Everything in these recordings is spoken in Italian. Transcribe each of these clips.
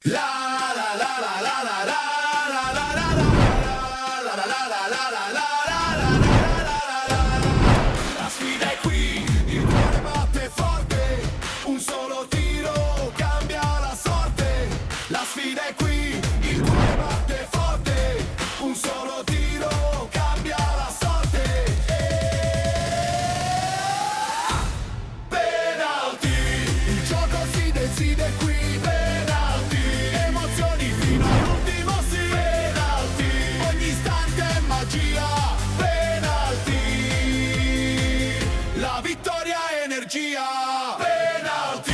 La sfida è qui, il cuore batte forte, un solo tiro cambia la sorte. La sfida è qui, il cuore batte forte, un solo tiro cambia la sorte. Penalty, il gioco si decide qui. Penalty, emozioni fino all'ultimo sì. Penalty, ogni istante è magia. Penalty, la vittoria è energia. Penalty.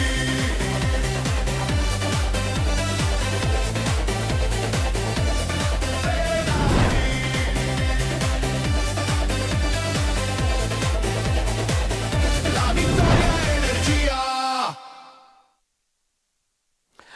La vittoria è energia.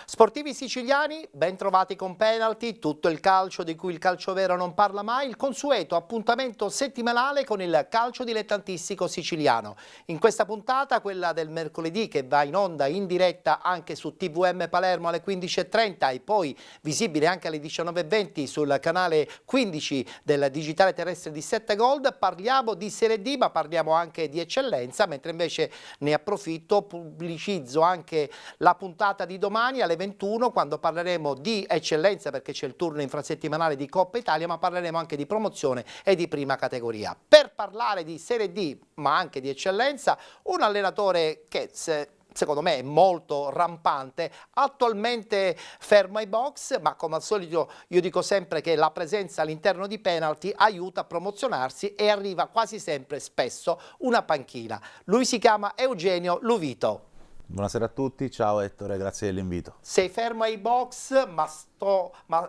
Sportivi siciliani, ben trovati con Penalty, tutto il calcio di cui il calcio vero non parla mai, il consueto appuntamento settimanale con il calcio dilettantistico siciliano. In questa puntata, quella del mercoledì, che va in onda in diretta anche su TVM Palermo alle 15:30 e poi visibile anche alle 19:20 sul canale 15 del digitale terrestre di 7 Gold, parliamo di Serie D ma parliamo anche di eccellenza, mentre invece ne approfitto, pubblicizzo anche la puntata di domani alle 21 quando parleremo di eccellenza, perché c'è il turno infrasettimanale di Coppa Italia, ma parleremo anche di promozione e di prima categoria. Per parlare di Serie D ma anche di eccellenza, un allenatore che secondo me è molto rampante, attualmente fermo ai box, ma come al solito io dico sempre che la presenza all'interno di Penalty aiuta a promozionarsi e arriva quasi sempre, spesso, una panchina. Lui si chiama Eugenio Luvito. Buonasera a tutti, ciao Ettore, grazie dell'invito. Sei fermo ai box, ma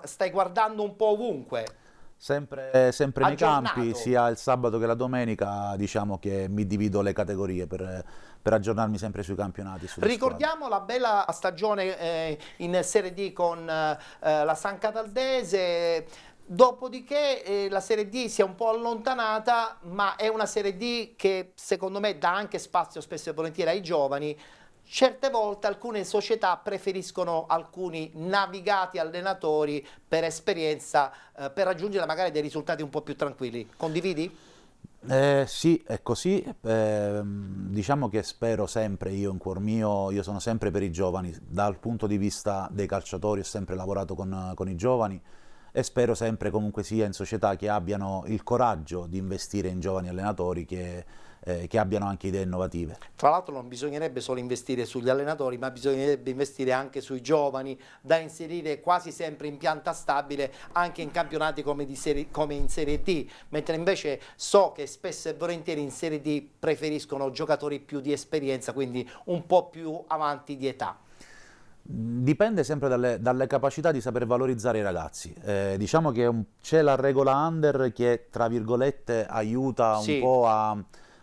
stai guardando un po' ovunque. Sempre nei Aggiornato. campi, sia il sabato che la domenica, diciamo che mi divido le categorie per aggiornarmi sempre sui campionati. Ricordiamo la bella stagione in Serie D con la San Cataldese. Dopodiché la Serie D si è un po' allontanata, ma è una Serie D che secondo me dà anche spazio spesso e volentieri ai giovani. Certe volte alcune società preferiscono alcuni navigati allenatori per esperienza, per raggiungere magari dei risultati un po' più tranquilli. Condividi? Sì, è così. Diciamo che spero sempre, io in cuor mio, io sono sempre per i giovani. Dal punto di vista dei calciatori ho sempre lavorato con i giovani e spero sempre comunque sia in società che abbiano il coraggio di investire in giovani allenatori che abbiano anche idee innovative. Tra l'altro non bisognerebbe solo investire sugli allenatori, ma bisognerebbe investire anche sui giovani, da inserire quasi sempre in pianta stabile anche in campionati come in Serie D, mentre invece so che spesso e volentieri in Serie D preferiscono giocatori più di esperienza, quindi un po' più avanti di età. Dipende sempre dalle capacità di saper valorizzare i ragazzi. Diciamo che c'è la regola under che, tra virgolette, aiuta un po'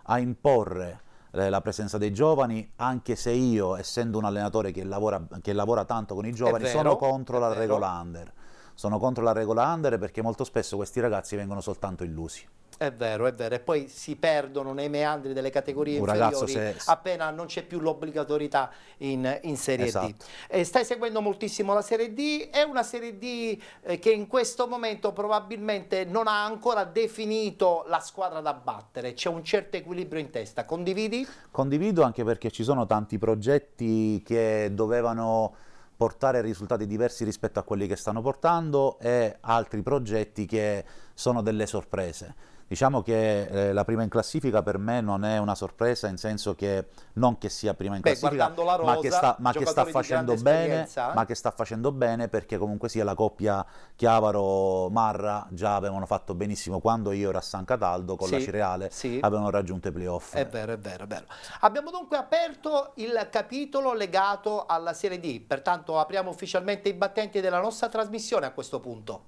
a imporre la presenza dei giovani, anche se io, essendo un allenatore che lavora tanto con i giovani, sono contro la regola under. Sono contro la regola under perché molto spesso questi ragazzi vengono soltanto illusi. È vero, e poi si perdono nei meandri delle categorie inferiori appena non c'è più l'obbligatorietà in Serie D. Stai seguendo moltissimo la Serie D, è una Serie D che in questo momento probabilmente non ha ancora definito la squadra da battere, c'è un certo equilibrio in testa, condividi? Condivido, anche perché ci sono tanti progetti che dovevano portare risultati diversi rispetto a quelli che stanno portando e altri progetti che sono delle sorprese. Diciamo che la prima in classifica per me non è una sorpresa, in senso che non che sia prima in classifica, la rosa, ma che sta facendo bene, perché comunque sia la coppia Chiavaro-Marra già avevano fatto benissimo quando io ero a San Cataldo con la Cireale, avevano raggiunto i playoff. È vero, è vero, è vero. Abbiamo dunque aperto il capitolo legato alla Serie D, pertanto apriamo ufficialmente i battenti della nostra trasmissione a questo punto.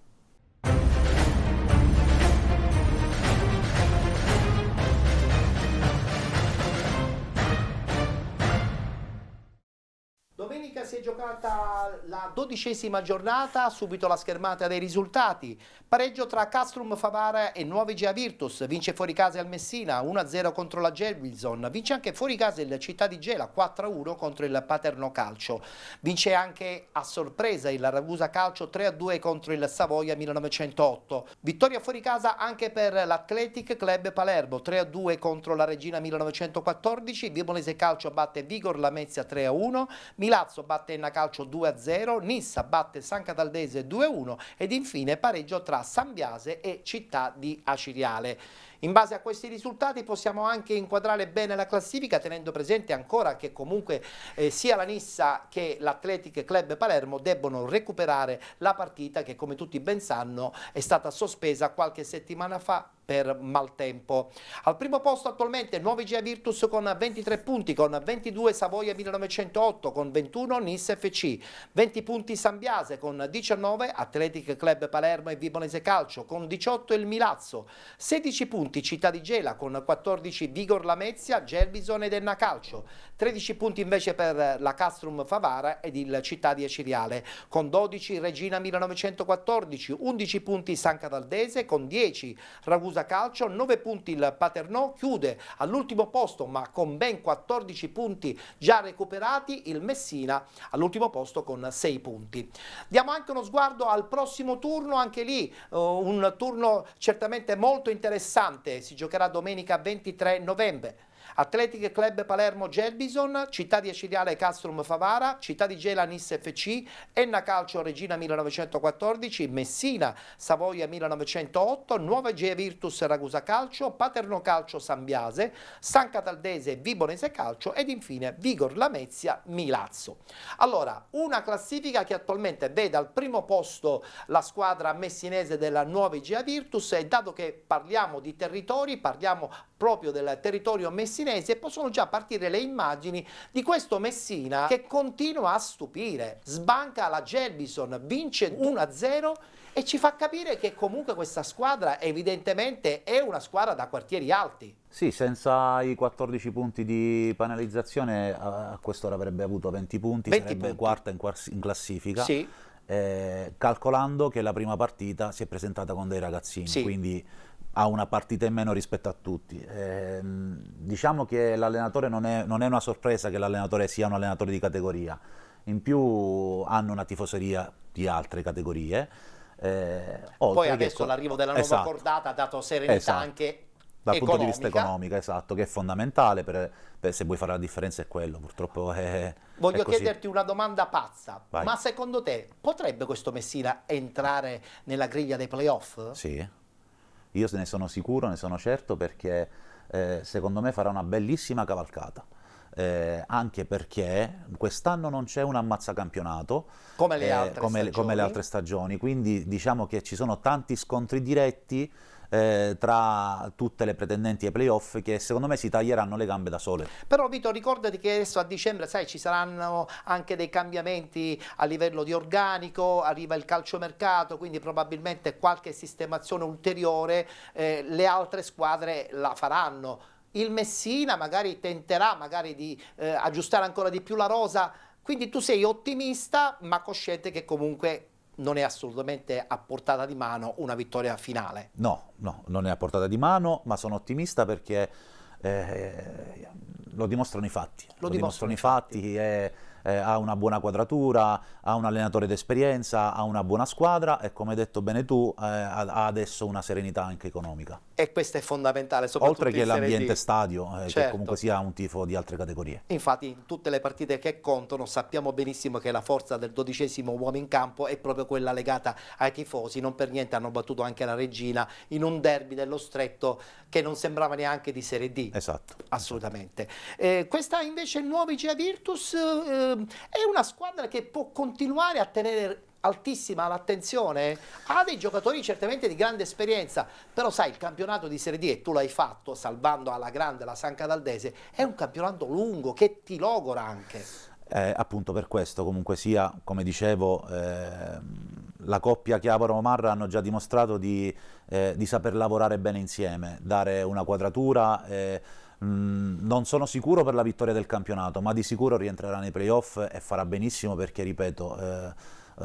Domenica 6 giocata la 12ª giornata, subito la schermata dei risultati. Pareggio tra Castrum Favara e Nuovi Gea Virtus, vince fuori casa il Messina 1-0 contro la Gelbison, vince anche fuori casa il Città di Gela 4-1 contro il Paterno Calcio, vince anche a sorpresa il Ragusa Calcio 3-2 contro il Savoia 1908, vittoria fuori casa anche per l'Athletic Club Palermo 3-2 contro la Regina 1914, Vibonese Calcio batte Vigor Lamezia 3-1, Milazzo batte Enna Calcio 2-0, Nissa batte San Cataldese 2-1 ed infine pareggio tra San Biase e Città di Aciriale. In base a questi risultati possiamo anche inquadrare bene la classifica, tenendo presente ancora che comunque sia la Nissa che l'Athletic Club Palermo debbono recuperare la partita che, come tutti ben sanno, è stata sospesa qualche settimana fa per maltempo. Al primo posto attualmente Nuovi Gea Virtus con 23 punti, con 22 Savoia 1908, con 21 Nis FC, 20 punti San Biase, con 19 Athletic Club Palermo e Vibonese Calcio, con 18 il Milazzo, 16 punti Città di Gela, con 14 Vigor Lamezia, Gelbison ed Enna Calcio, 13 punti invece per la Castrum Favara ed il Città di Aciriale, con 12 Regina 1914, 11 punti San Cataldese, con 10 Ragusa Calcio, 9 punti il Paternò, chiude all'ultimo posto ma con ben 14 punti già recuperati il Messina all'ultimo posto con 6 punti. Diamo anche uno sguardo al prossimo turno, anche lì un turno certamente molto interessante, si giocherà domenica 23 novembre. Athletic Club Palermo Gelbison, Città di Aciriale Castrum Favara, Città di Gela Nis FC, Enna Calcio Regina 1914, Messina Savoia 1908, Nuova Gea Virtus Ragusa Calcio, Paterno Calcio San Biase, San Cataldese Vibonese Calcio ed infine Vigor Lamezia Milazzo. Allora, una classifica che attualmente vede al primo posto la squadra messinese della Nuova Gea Virtus, e dato che parliamo di territori, parliamo proprio del territorio messinese, possono già partire le immagini di questo Messina che continua a stupire, sbanca la Gelbison, vince 1-0 e ci fa capire che comunque questa squadra evidentemente è una squadra da quartieri alti. Sì, senza i 14 punti di penalizzazione a quest'ora avrebbe avuto 20 punti, 20 sarebbe punti. quarta in classifica. Sì. Calcolando che la prima partita si è presentata con dei ragazzini, Sì. quindi ha una partita in meno rispetto a tutti. Diciamo che l'allenatore non è una sorpresa che l'allenatore sia un allenatore di categoria, in più hanno una tifoseria di altre categorie. Poi adesso l'arrivo della nuova cordata ha dato serenità anche dal punto di vista economico, esatto, che è fondamentale per se vuoi fare la differenza, è quello, purtroppo Voglio è così. chiederti una domanda pazza, Vai. ma secondo te potrebbe questo Messina entrare nella griglia dei playoff? Sì, io ne sono sicuro, ne sono certo, perché secondo me farà una bellissima cavalcata. Anche perché quest'anno non c'è un ammazzacampionato come le altre stagioni, quindi diciamo che ci sono tanti scontri diretti tra tutte le pretendenti ai playoff, che secondo me si taglieranno le gambe da sole. Però Vito, ricordati che adesso a dicembre, sai, ci saranno anche dei cambiamenti a livello di organico, arriva il calciomercato, quindi probabilmente qualche sistemazione ulteriore le altre squadre la faranno. Il Messina magari tenterà di aggiustare ancora di più la rosa, quindi tu sei ottimista ma cosciente che comunque non è assolutamente a portata di mano una vittoria finale. No, non è a portata di mano, ma sono ottimista perché lo dimostrano i fatti. Lo dimostrano i fatti, ha una buona quadratura, ha un allenatore d'esperienza, ha una buona squadra e, come hai detto bene tu, ha adesso una serenità anche economica. E questo è fondamentale, soprattutto oltre che in Serie D. l'ambiente stadio, che Certo. comunque sia un tifo di altre categorie. Infatti in tutte le partite che contano sappiamo benissimo che la forza del 12° uomo in campo è proprio quella legata ai tifosi. Non per niente hanno battuto anche la Regina in un derby dello Stretto che non sembrava neanche di Serie D. Esatto. Assolutamente. Questa invece Nuovi Gea Virtus è una squadra che può continuare a tenere altissima l'attenzione, ha dei giocatori certamente di grande esperienza, però sai, il campionato di Serie D, e tu l'hai fatto salvando alla grande la San Cataldese, è un campionato lungo che ti logora anche. Appunto per questo, comunque sia, come dicevo, la coppia Chiavaro-Marra hanno già dimostrato di saper lavorare bene insieme, dare una quadratura, Non sono sicuro per la vittoria del campionato, ma di sicuro rientrerà nei playoff e farà benissimo perché, ripeto,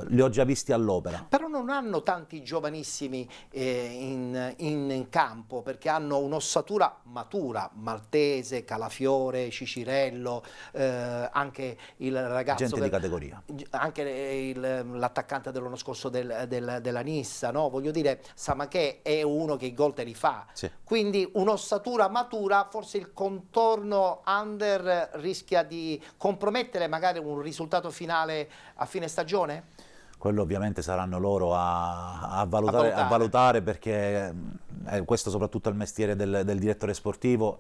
li ho già visti all'opera. Però non hanno tanti giovanissimi in campo, perché hanno un'ossatura matura, Maltese, Calafiore, Cicirello, anche il ragazzo... Gente di categoria. Anche l'attaccante dell'anno scorso della Nissa, no? Voglio dire, Samaché è uno che i gol te li fa. Sì. Quindi un'ossatura matura, forse il contorno under rischia di compromettere magari un risultato finale a fine stagione? Quello ovviamente saranno loro a valutare perché questo soprattutto è il mestiere del direttore sportivo,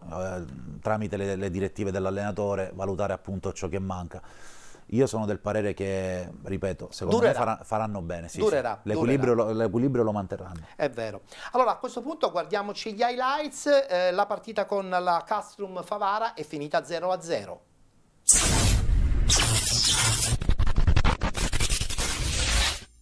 tramite le direttive dell'allenatore, valutare appunto ciò che manca. Io sono del parere che, ripeto, secondo me faranno bene. Sì, durerà, sì. L'equilibrio lo manterranno. È vero. Allora, a questo punto guardiamoci gli highlights. La partita con la Castrum Favara è finita 0-0.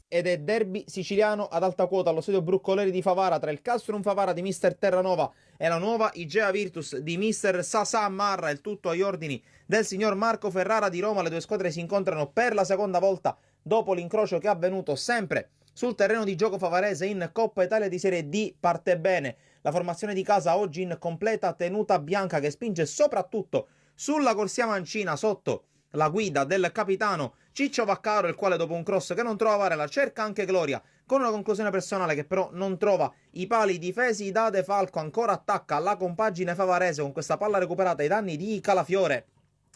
Ed è derby siciliano ad alta quota allo stadio Broccoleri di Favara tra il Castrum Favara di mister Terranova e la nuova Igea Virtus di mister Sasà Marra, il tutto agli ordini del signor Marco Ferrara di Roma. Le due squadre si incontrano per la seconda volta dopo l'incrocio che è avvenuto sempre sul terreno di gioco favarese in Coppa Italia di Serie D. Parte bene la formazione di casa oggi in completa tenuta bianca, che spinge soprattutto sulla corsia mancina sotto la guida del capitano Ciccio Vaccaro, il quale dopo un cross che non trova Varela cerca anche Gloria con una conclusione personale che però non trova i pali difesi da De Falco. Ancora attacca la compagine favarese con questa palla recuperata ai danni di Calafiore.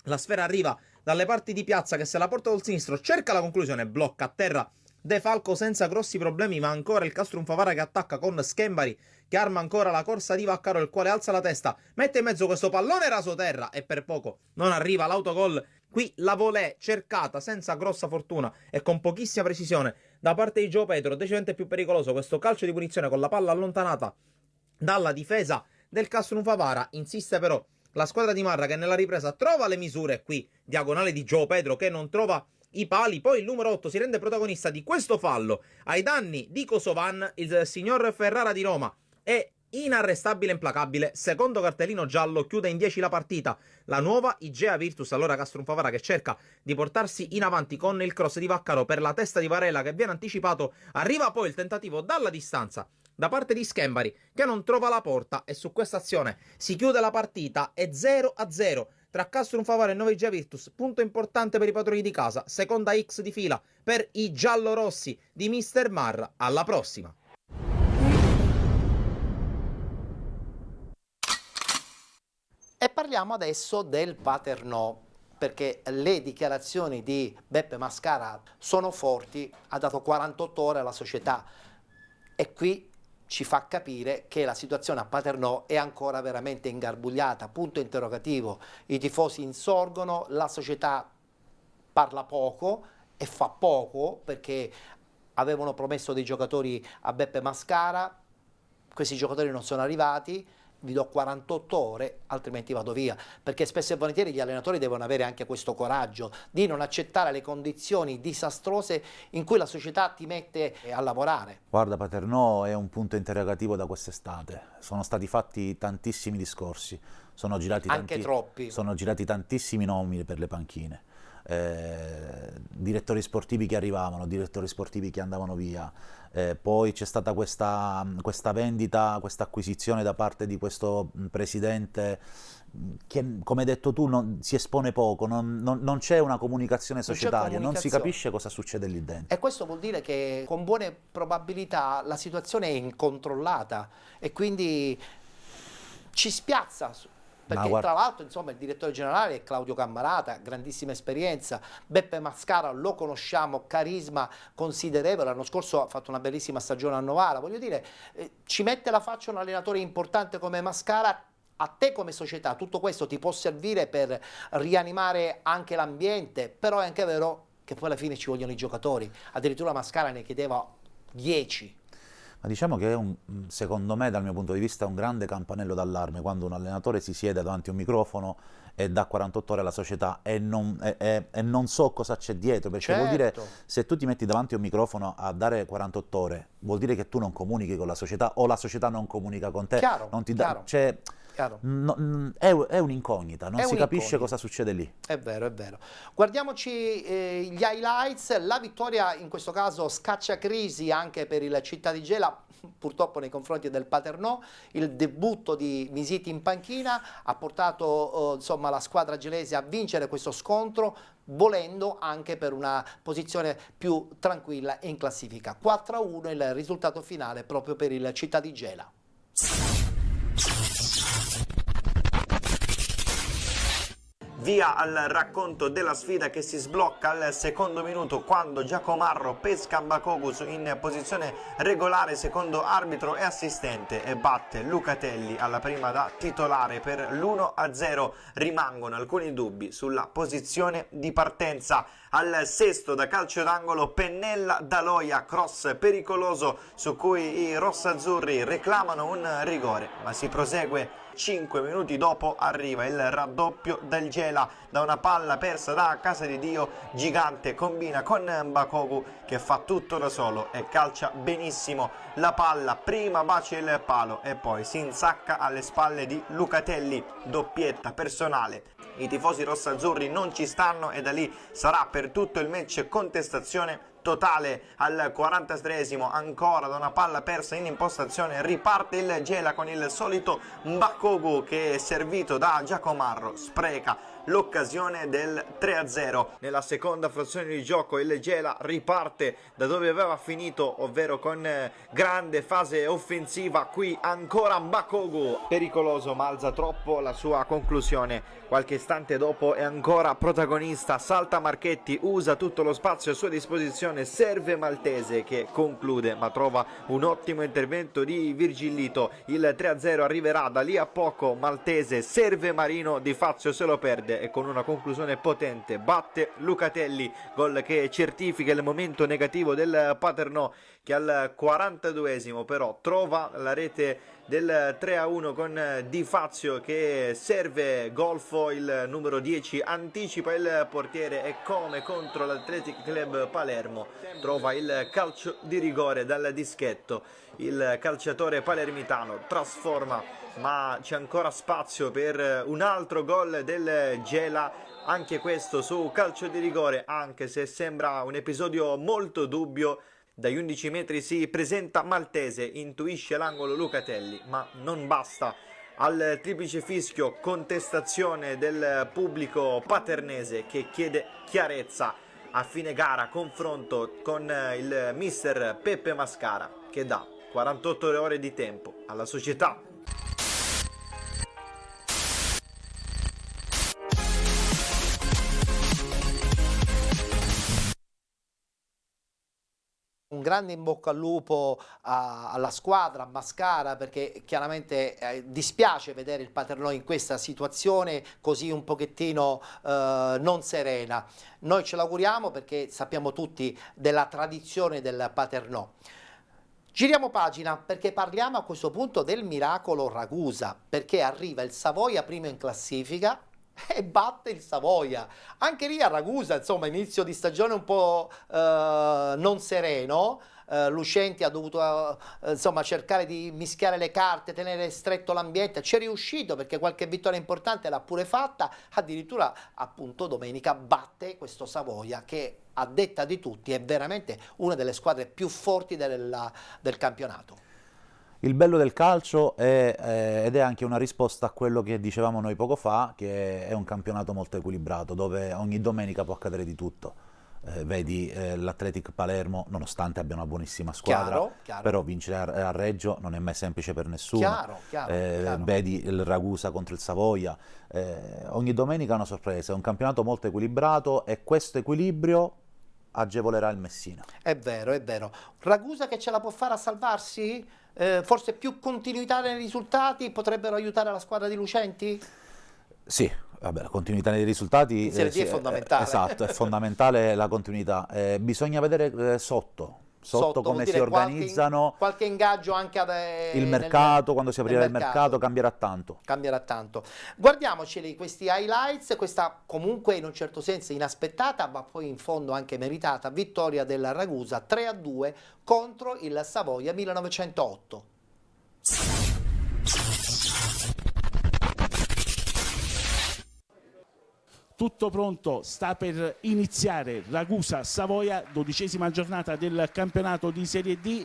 La sfera arriva dalle parti di Piazza, che se la porta col sinistro cerca la conclusione, blocca a terra De Falco senza grossi problemi, ma ancora il Castrum Favara che attacca con Schembari, che arma ancora la corsa di Vaccaro, il quale alza la testa, mette in mezzo questo pallone rasoterra e per poco non arriva l'autogol. Qui la volée cercata senza grossa fortuna e con pochissima precisione da parte di Gio Pedro. Decisamente più pericoloso questo calcio di punizione con la palla allontanata dalla difesa del Castrum Favara. Insiste però la squadra di Marra, che nella ripresa trova le misure qui, diagonale di Gio Pedro che non trova i pali. Poi il numero 8 si rende protagonista di questo fallo ai danni di Kosovan. Il signor Ferrara di Roma è inarrestabile e implacabile, secondo cartellino giallo, chiude in 10 la partita. La nuova Igea Virtus, allora Castrum Favara, che cerca di portarsi in avanti con il cross di Vaccaro per la testa di Varela che viene anticipato. Arriva poi il tentativo dalla distanza da parte di Schembari, che non trova la porta, e su questa azione si chiude la partita. È 0-0 tra Castrum Favara e Nuova Igea Virtus, punto importante per i padroni di casa, seconda X di fila per i giallorossi di mister Marra. Alla prossima! E parliamo adesso del Paternò, perché le dichiarazioni di Beppe Mascara sono forti, ha dato 48 ore alla società e qui ci fa capire che la situazione a Paternò è ancora veramente ingarbugliata, punto interrogativo. I tifosi insorgono, la società parla poco e fa poco perché avevano promesso dei giocatori a Beppe Mascara, questi giocatori non sono arrivati. Vi do 48 ore, altrimenti vado via, perché spesso e volentieri gli allenatori devono avere anche questo coraggio di non accettare le condizioni disastrose in cui la società ti mette a lavorare. Guarda, Paternò è un punto interrogativo da quest'estate. Sono stati fatti tantissimi discorsi, sono girati anche troppi. Sono girati tantissimi nomi per le panchine. Direttori sportivi che arrivavano, direttori sportivi che andavano via, poi c'è stata questa vendita, questa acquisizione da parte di questo presidente che, come hai detto tu, si espone poco, non c'è una comunicazione societaria, non si capisce cosa succede lì dentro. E questo vuol dire che con buone probabilità la situazione è incontrollata e quindi ci spiazza. Perché tra l'altro, insomma, il direttore generale è Claudio Cammarata, grandissima esperienza. Beppe Mascara lo conosciamo, carisma considerevole, l'anno scorso ha fatto una bellissima stagione a Novara. Voglio dire, ci mette la faccia un allenatore importante come Mascara. A te come società tutto questo ti può servire per rianimare anche l'ambiente, però è anche vero che poi alla fine ci vogliono i giocatori. Addirittura Mascara ne chiedeva 10. Ma diciamo che è secondo me, dal mio punto di vista, un grande campanello d'allarme quando un allenatore si siede davanti a un microfono e dà 48 ore alla società e non so cosa c'è dietro, perché vuol dire, se tu ti metti davanti a un microfono a dare 48 ore, vuol dire che tu non comunichi con la società o la società non comunica con te. Chiaro, non ti dà, È un'incognita, non si capisce cosa succede lì. È vero, è vero. Guardiamoci gli highlights. La vittoria in questo caso scaccia crisi anche per il Città di Gela, purtroppo nei confronti del Paternò. Il debutto di Misiti in panchina ha portato insomma, la squadra gelese a vincere questo scontro, volendo anche per una posizione più tranquilla in classifica. 4-1 il risultato finale proprio per il Città di Gela. Via al racconto della sfida che si sblocca al secondo minuto quando Giacomarro pesca Mbakogus in posizione regolare secondo arbitro e assistente e batte Lucatelli alla prima da titolare per l'1-0. Rimangono alcuni dubbi sulla posizione di partenza. Al sesto da calcio d'angolo Pennella Daloia, cross pericoloso su cui i rossazzurri reclamano un rigore, ma si prosegue. 5 minuti dopo arriva il raddoppio del Gela da una palla persa da Casa di Dio. Gigante combina con Mbakogu che fa tutto da solo e calcia benissimo la palla, prima bacia il palo e poi si insacca alle spalle di Lucatelli, doppietta personale. I tifosi rossazzurri non ci stanno e da lì sarà per tutto il match contestazione totale. Al 43esimo ancora da una palla persa in impostazione riparte il Gela con il solito Mbakogu che, servito da Giacomarro, spreca l'occasione del 3-0. Nella seconda frazione di gioco il Gela riparte da dove aveva finito, ovvero con grande fase offensiva. Qui ancora Mbakogu, pericoloso ma alza troppo la sua conclusione. Qualche istante dopo è ancora protagonista, salta Marchetti, usa tutto lo spazio a sua disposizione, serve Maltese che conclude ma trova un ottimo intervento di Virgillito. Il 3-0 arriverà da lì a poco, Maltese serve Marino, Di Fazio se lo perde e con una conclusione potente batte Lucatelli, gol che certifica il momento negativo del Paternò, che al 42esimo però trova la rete del 3-1 con Di Fazio che serve Golfo, il numero 10 anticipa il portiere e come contro l'Athletic Club Palermo trova il calcio di rigore dal dischetto. Il calciatore palermitano trasforma, ma c'è ancora spazio per un altro gol del Gela, anche questo su calcio di rigore, anche se sembra un episodio molto dubbio. Dagli 11 metri si presenta Maltese, intuisce l'angolo Lucatelli, ma non basta. Al triplice fischio, contestazione del pubblico paternese che chiede chiarezza. A fine gara, confronto con il mister Peppe Mascara che dà 48 ore di tempo alla società. Un grande in bocca al lupo alla squadra, a Mascara, perché chiaramente dispiace vedere il Paternò in questa situazione così un pochettino non serena. Noi ce l'auguriamo perché sappiamo tutti della tradizione del Paternò. Giriamo pagina perché parliamo a questo punto del miracolo Ragusa, perché arriva il Savoia primo in classifica e batte il Savoia. Anche lì a Ragusa, insomma, inizio di stagione un po' non sereno. Lucenti ha dovuto insomma cercare di mischiare le carte, tenere stretto l'ambiente, ci è riuscito perché qualche vittoria importante l'ha pure fatta, addirittura appunto domenica batte questo Savoia che a detta di tutti è veramente una delle squadre più forti del campionato. Il bello del calcio ed è anche una risposta a quello che dicevamo noi poco fa, che è un campionato molto equilibrato, dove ogni domenica può accadere di tutto. Vedi l'Athletic Palermo, nonostante abbia una buonissima squadra, chiaro. Però vincere a Reggio non è mai semplice per nessuno. Chiaro. Vedi il Ragusa contro il Savoia, ogni domenica è una sorpresa, è un campionato molto equilibrato e questo equilibrio agevolerà il Messina. È vero, è vero. Ragusa che ce la può fare a salvarsi? Forse più continuità nei risultati potrebbero aiutare la squadra di Lucenti? Sì, vabbè, la continuità nei risultati in Serie D è fondamentale. Esatto, è fondamentale la continuità. Bisogna vedere sotto come si organizzano. Qualche ingaggio anche il mercato, quando si aprirà il mercato cambierà tanto. Guardiamoceli questi highlights, questa comunque in un certo senso inaspettata ma poi in fondo anche meritata vittoria del Ragusa 3-2 contro il Savoia 1908. tutto pronto, sta per iniziare Ragusa-Savoia, 12ª giornata del campionato di Serie D.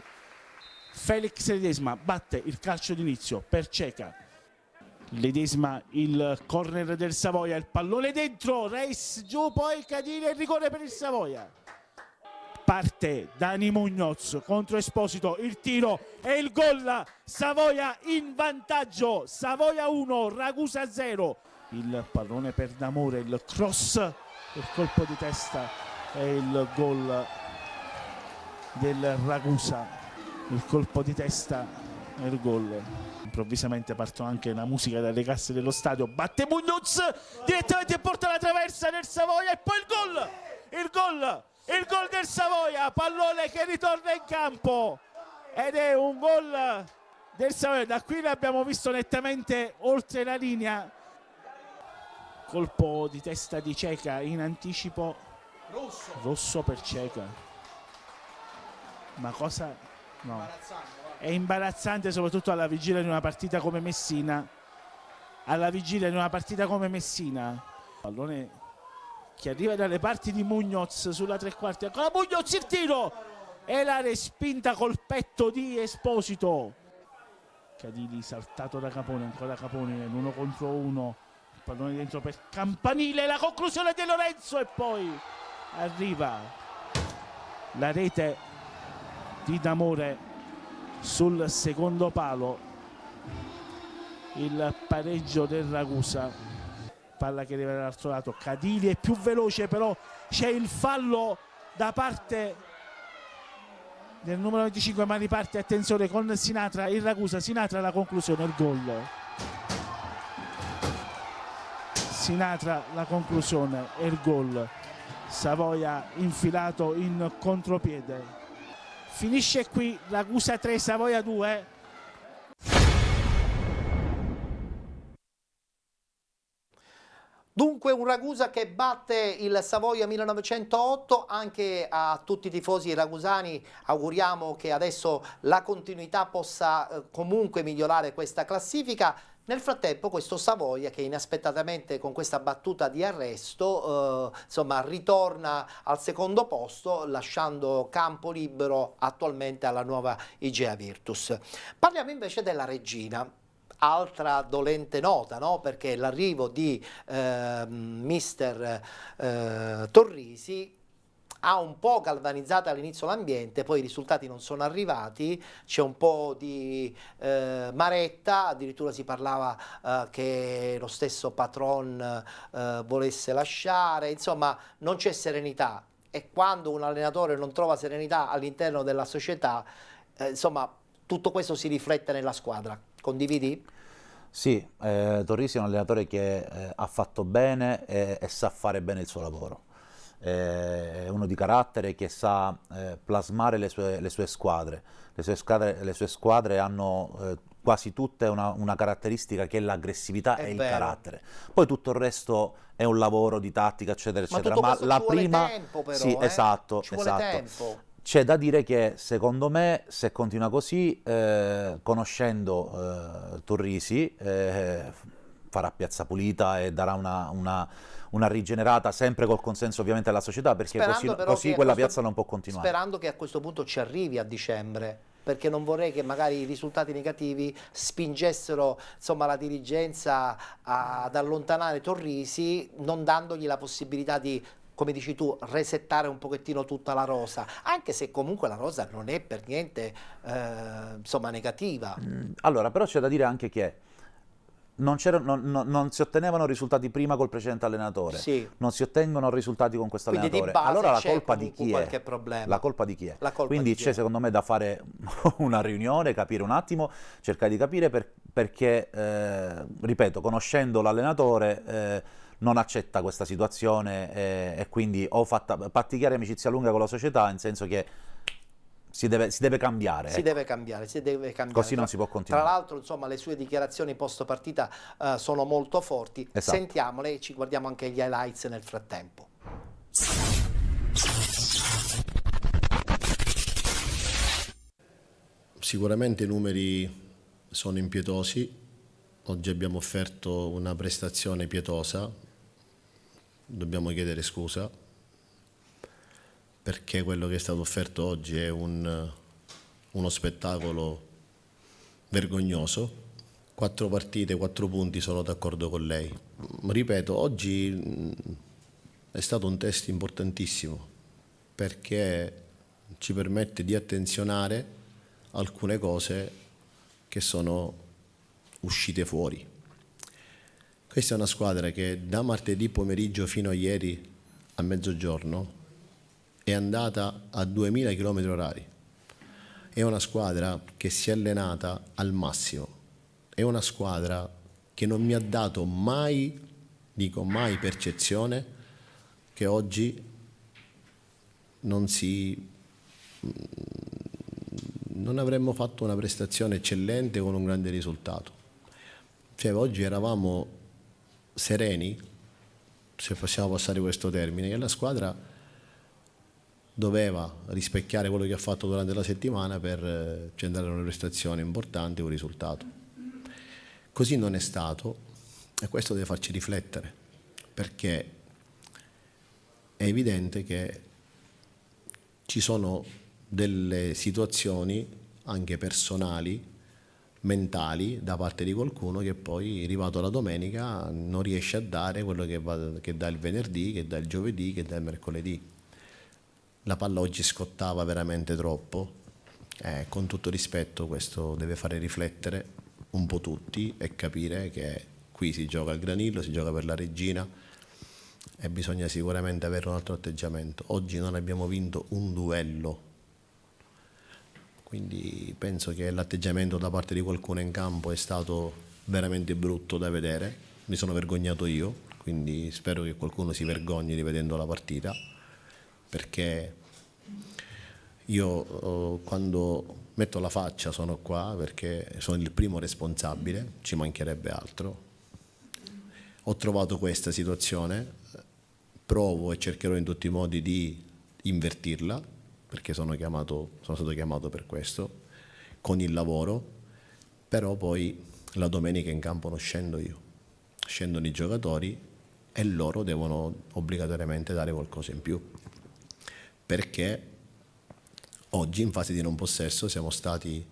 Felix Ledesma batte il calcio d'inizio per Ceca. Ledesma, il corner del Savoia, il pallone dentro, Reis giù, poi Cadile, il rigore per il Savoia. Parte Dani Muñoz contro Esposito, il tiro e il gol, Savoia in vantaggio, Savoia 1, Ragusa 0. Il pallone per D'Amore, il cross, il colpo di testa e il gol del Ragusa, il colpo di testa e il gol. Improvvisamente partono anche la musica dalle casse dello stadio, batte Muñoz direttamente in porta alla traversa del Savoia e poi il gol del Savoia, pallone che ritorna in campo ed è un gol del Savoia. Da qui l'abbiamo visto nettamente oltre la linea, colpo di testa di Ceca in anticipo, rosso per Ceca, ma cosa no, è imbarazzante soprattutto alla vigilia di una partita come Messina, pallone che arriva dalle parti di Muñoz sulla tre quarti, ancora Muñoz, il tiro e la respinta col petto di Esposito. Cadili saltato da Capone, ancora Capone nell'1 contro 1, il pallone dentro per Campanile, la conclusione di Lorenzo e poi arriva la rete di D'Amore sul secondo palo, il pareggio del Ragusa. Palla che arriva dall'altro lato, Cadili è più veloce, però c'è il fallo da parte del numero 25, ma riparte, attenzione, con Sinatra, il Ragusa, Sinatra la conclusione, il gol. Sinatra la conclusione e il gol. Savoia infilato in contropiede. Finisce qui Ragusa 3, Savoia 2. Dunque un Ragusa che batte il Savoia 1908, anche a tutti i tifosi ragusani auguriamo che adesso la continuità possa comunque migliorare questa classifica. Nel frattempo questo Savoia che inaspettatamente con questa battuta di arresto insomma ritorna al secondo posto lasciando campo libero attualmente alla nuova Igea Virtus. Parliamo invece della Regina. Altra dolente nota, no? Perché l'arrivo di mister Torrisi ha un po' galvanizzato all'inizio l'ambiente, poi i risultati non sono arrivati, c'è un po' di maretta, addirittura si parlava che lo stesso patron volesse lasciare, insomma non c'è serenità e quando un allenatore non trova serenità all'interno della società, insomma tutto questo si riflette nella squadra. Condividi? Sì, Torrisi è un allenatore che ha fatto bene e sa fare bene il suo lavoro. È uno di carattere che sa plasmare le sue squadre. Le sue squadre hanno quasi tutte una caratteristica che è l'aggressività e il carattere. Poi tutto il resto è un lavoro di tattica, eccetera, eccetera. Ma la prima... tempo però, sì, esatto, ci vuole tempo. C'è da dire che secondo me se continua così, conoscendo Torrisi, farà piazza pulita e darà una rigenerata sempre col consenso ovviamente della società, perché così quella piazza non può continuare. Sperando che a questo punto ci arrivi a dicembre, perché non vorrei che magari i risultati negativi spingessero insomma, la dirigenza ad allontanare Torrisi, non dandogli la possibilità di, come dici tu, resettare un pochettino tutta la rosa, anche se comunque la rosa non è per niente insomma negativa. Allora, però c'è da dire anche che non si ottenevano risultati prima col precedente allenatore, sì. Non si ottengono risultati con questo Quindi allenatore. Di base allora la colpa di chi è? Problema. La colpa di chi è? Quindi c'è chi è? Secondo me da fare una riunione, capire un attimo, cercare di capire perché, ripeto, conoscendo l'allenatore non accetta questa situazione e quindi ho pattichiare amicizia lunga con la società, in senso che si deve cambiare. Si deve cambiare. Così non si può continuare. Tra l'altro, insomma, le sue dichiarazioni post partita sono molto forti. Esatto. Sentiamole e ci guardiamo anche gli highlights nel frattempo. Sicuramente i numeri sono impietosi. Oggi abbiamo offerto una prestazione pietosa, dobbiamo chiedere scusa, perché quello che è stato offerto oggi è uno spettacolo vergognoso. 4 partite, 4 punti, sono d'accordo con lei. Ripeto, oggi è stato un test importantissimo perché ci permette di attenzionare alcune cose che sono uscite fuori. Questa è una squadra che da martedì pomeriggio fino a ieri a mezzogiorno è andata a 2000 km/h. È una squadra che si è allenata al massimo. È una squadra che non mi ha dato mai, dico mai, percezione che oggi non avremmo fatto una prestazione eccellente con un grande risultato. Cioè, oggi eravamo sereni, se possiamo passare questo termine, che la squadra doveva rispecchiare quello che ha fatto durante la settimana per centrare una prestazione importante e un risultato. Così non è stato e questo deve farci riflettere, perché è evidente che ci sono delle situazioni anche personali, mentali, da parte di qualcuno che poi, arrivato la domenica, non riesce a dare quello che dà il venerdì, che dà il giovedì, che dà il mercoledì. La palla oggi scottava veramente troppo, con tutto rispetto questo deve fare riflettere un po' tutti e capire che qui si gioca al Granillo, si gioca per la Regina e bisogna sicuramente avere un altro atteggiamento. Oggi non abbiamo vinto un duello, quindi penso che l'atteggiamento da parte di qualcuno in campo è stato veramente brutto da vedere. Mi sono vergognato io, quindi spero che qualcuno si vergogni rivedendo la partita, perché io quando metto la faccia sono qua perché sono il primo responsabile, ci mancherebbe altro. Ho trovato questa situazione, provo e cercherò in tutti i modi di invertirla, perché sono stato chiamato per questo, con il lavoro, però poi la domenica in campo non scendo io, scendono i giocatori e loro devono obbligatoriamente dare qualcosa in più, perché oggi in fase di non possesso siamo stati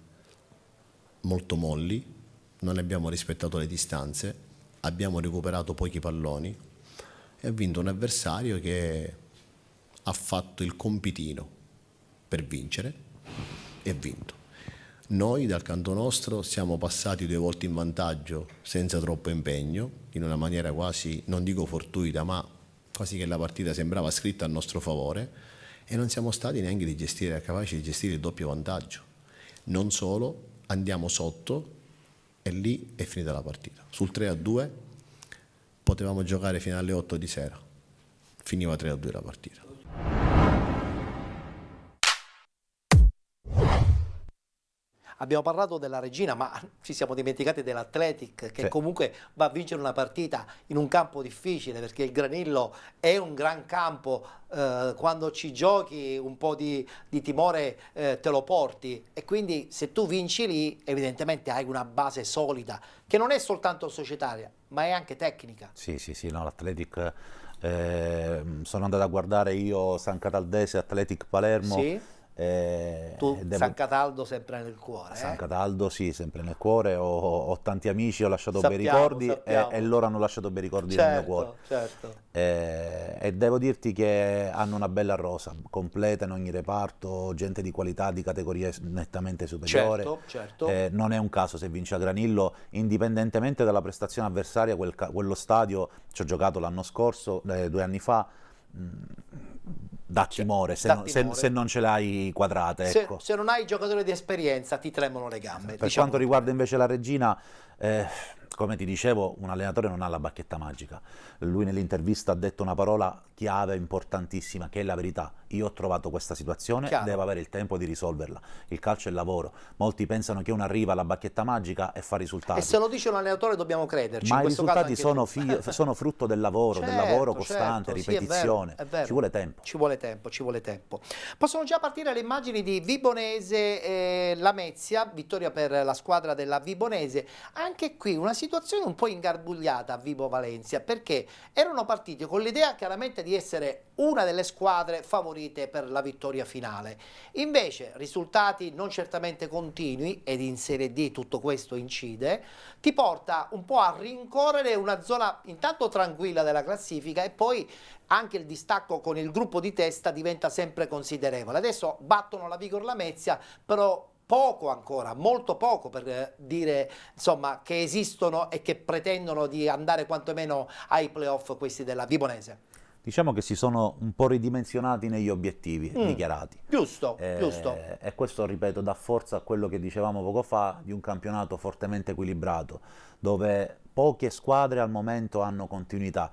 molto molli, non abbiamo rispettato le distanze, abbiamo recuperato pochi palloni e ha vinto un avversario che ha fatto il compitino per vincere e ha vinto. Noi dal canto nostro siamo passati 2 volte in vantaggio senza troppo impegno, in una maniera quasi, non dico fortuita, ma quasi che la partita sembrava scritta a nostro favore, e non siamo stati neanche capaci di gestire il doppio vantaggio. Non solo, andiamo sotto e lì è finita la partita. Sul 3-2 potevamo giocare fino alle 8 di sera, finiva 3-2 la partita. Abbiamo parlato della Regina, ma ci siamo dimenticati dell'Athletic, che comunque va a vincere una partita in un campo difficile, perché il Granillo è un gran campo, quando ci giochi un po' di timore te lo porti, e quindi se tu vinci lì evidentemente hai una base solida, che non è soltanto societaria, ma è anche tecnica. Sì, no, l'Athletic, sono andato a guardare io San Cataldese, Athletic Palermo. Sì. San Cataldo sempre nel cuore. San Cataldo sì, sempre nel cuore, ho tanti amici, ho lasciato bei ricordi e loro hanno lasciato bei ricordi nel mio cuore. Certo. E devo dirti che hanno una bella rosa, completa in ogni reparto, gente di qualità, di categoria nettamente superiore. Certo. Non è un caso se vince a Granillo, indipendentemente dalla prestazione avversaria, quello stadio ci ho giocato l'anno scorso, 2 anni fa, dà timore, se non ce l'hai quadrate. Ecco. Se non hai giocatori di esperienza ti tremano le gambe. Per quanto riguarda invece la Regina, come ti dicevo, un allenatore non ha la bacchetta magica. Lui nell'intervista ha detto una parola chiave importantissima, che è la verità. Io ho trovato questa situazione, devo avere il tempo di risolverla. Il calcio è il lavoro. Molti pensano che uno arriva alla bacchetta magica e fa risultati. E se lo dice un allenatore dobbiamo crederci. Ma i risultati sono frutto del lavoro, costante, ripetizione. Sì, è vero. Ci vuole tempo. Ci vuole tempo. Possono già partire le immagini di Vibonese e Lamezia, vittoria per la squadra della Vibonese. Anche qui una situazione situazione un po' ingarbugliata a Vibo Valencia, perché erano partiti con l'idea chiaramente di essere una delle squadre favorite per la vittoria finale. Invece risultati non certamente continui, ed in Serie D tutto questo incide, ti porta un po' a rincorrere una zona intanto tranquilla della classifica, e poi anche il distacco con il gruppo di testa diventa sempre considerevole. Adesso battono la Vigor Lamezia, però poco ancora, molto poco per dire insomma che esistono e che pretendono di andare quantomeno ai playoff questi della Vibonese. Diciamo che si sono un po' ridimensionati negli obiettivi dichiarati. Giusto, giusto. E questo, ripeto, dà forza a quello che dicevamo poco fa di un campionato fortemente equilibrato, dove poche squadre al momento hanno continuità,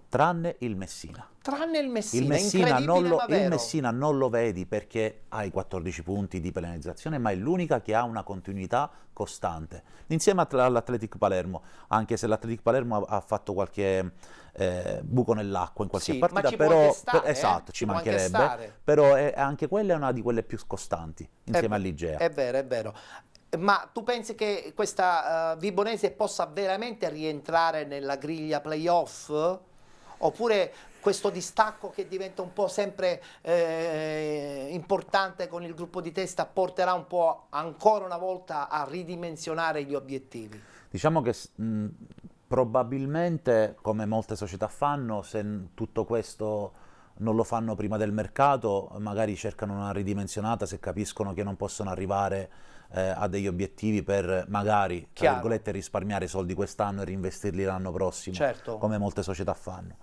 tranne il Messina. Tranne il Messina, Il Messina, ma vero. il Messina non lo vedi perché ha i 14 punti di penalizzazione, ma è l'unica che ha una continuità costante, insieme all'Athletic Palermo, anche se l'Athletic Palermo ha fatto qualche buco nell'acqua in qualche partita, ma ci però può anche stare, esatto, ci può anche mancherebbe, stare. però anche quella è una di quelle più costanti, insieme all'Igea. È vero, è vero. Ma tu pensi che questa Vibonese possa veramente rientrare nella griglia playoff? Oppure questo distacco che diventa un po' sempre importante con il gruppo di testa porterà un po' ancora una volta a ridimensionare gli obiettivi? Diciamo che probabilmente, come molte società fanno, se tutto questo non lo fanno prima del mercato, magari cercano una ridimensionata se capiscono che non possono arrivare a degli obiettivi per magari, tra virgolette, risparmiare soldi quest'anno e reinvestirli l'anno prossimo, certo, come molte società fanno.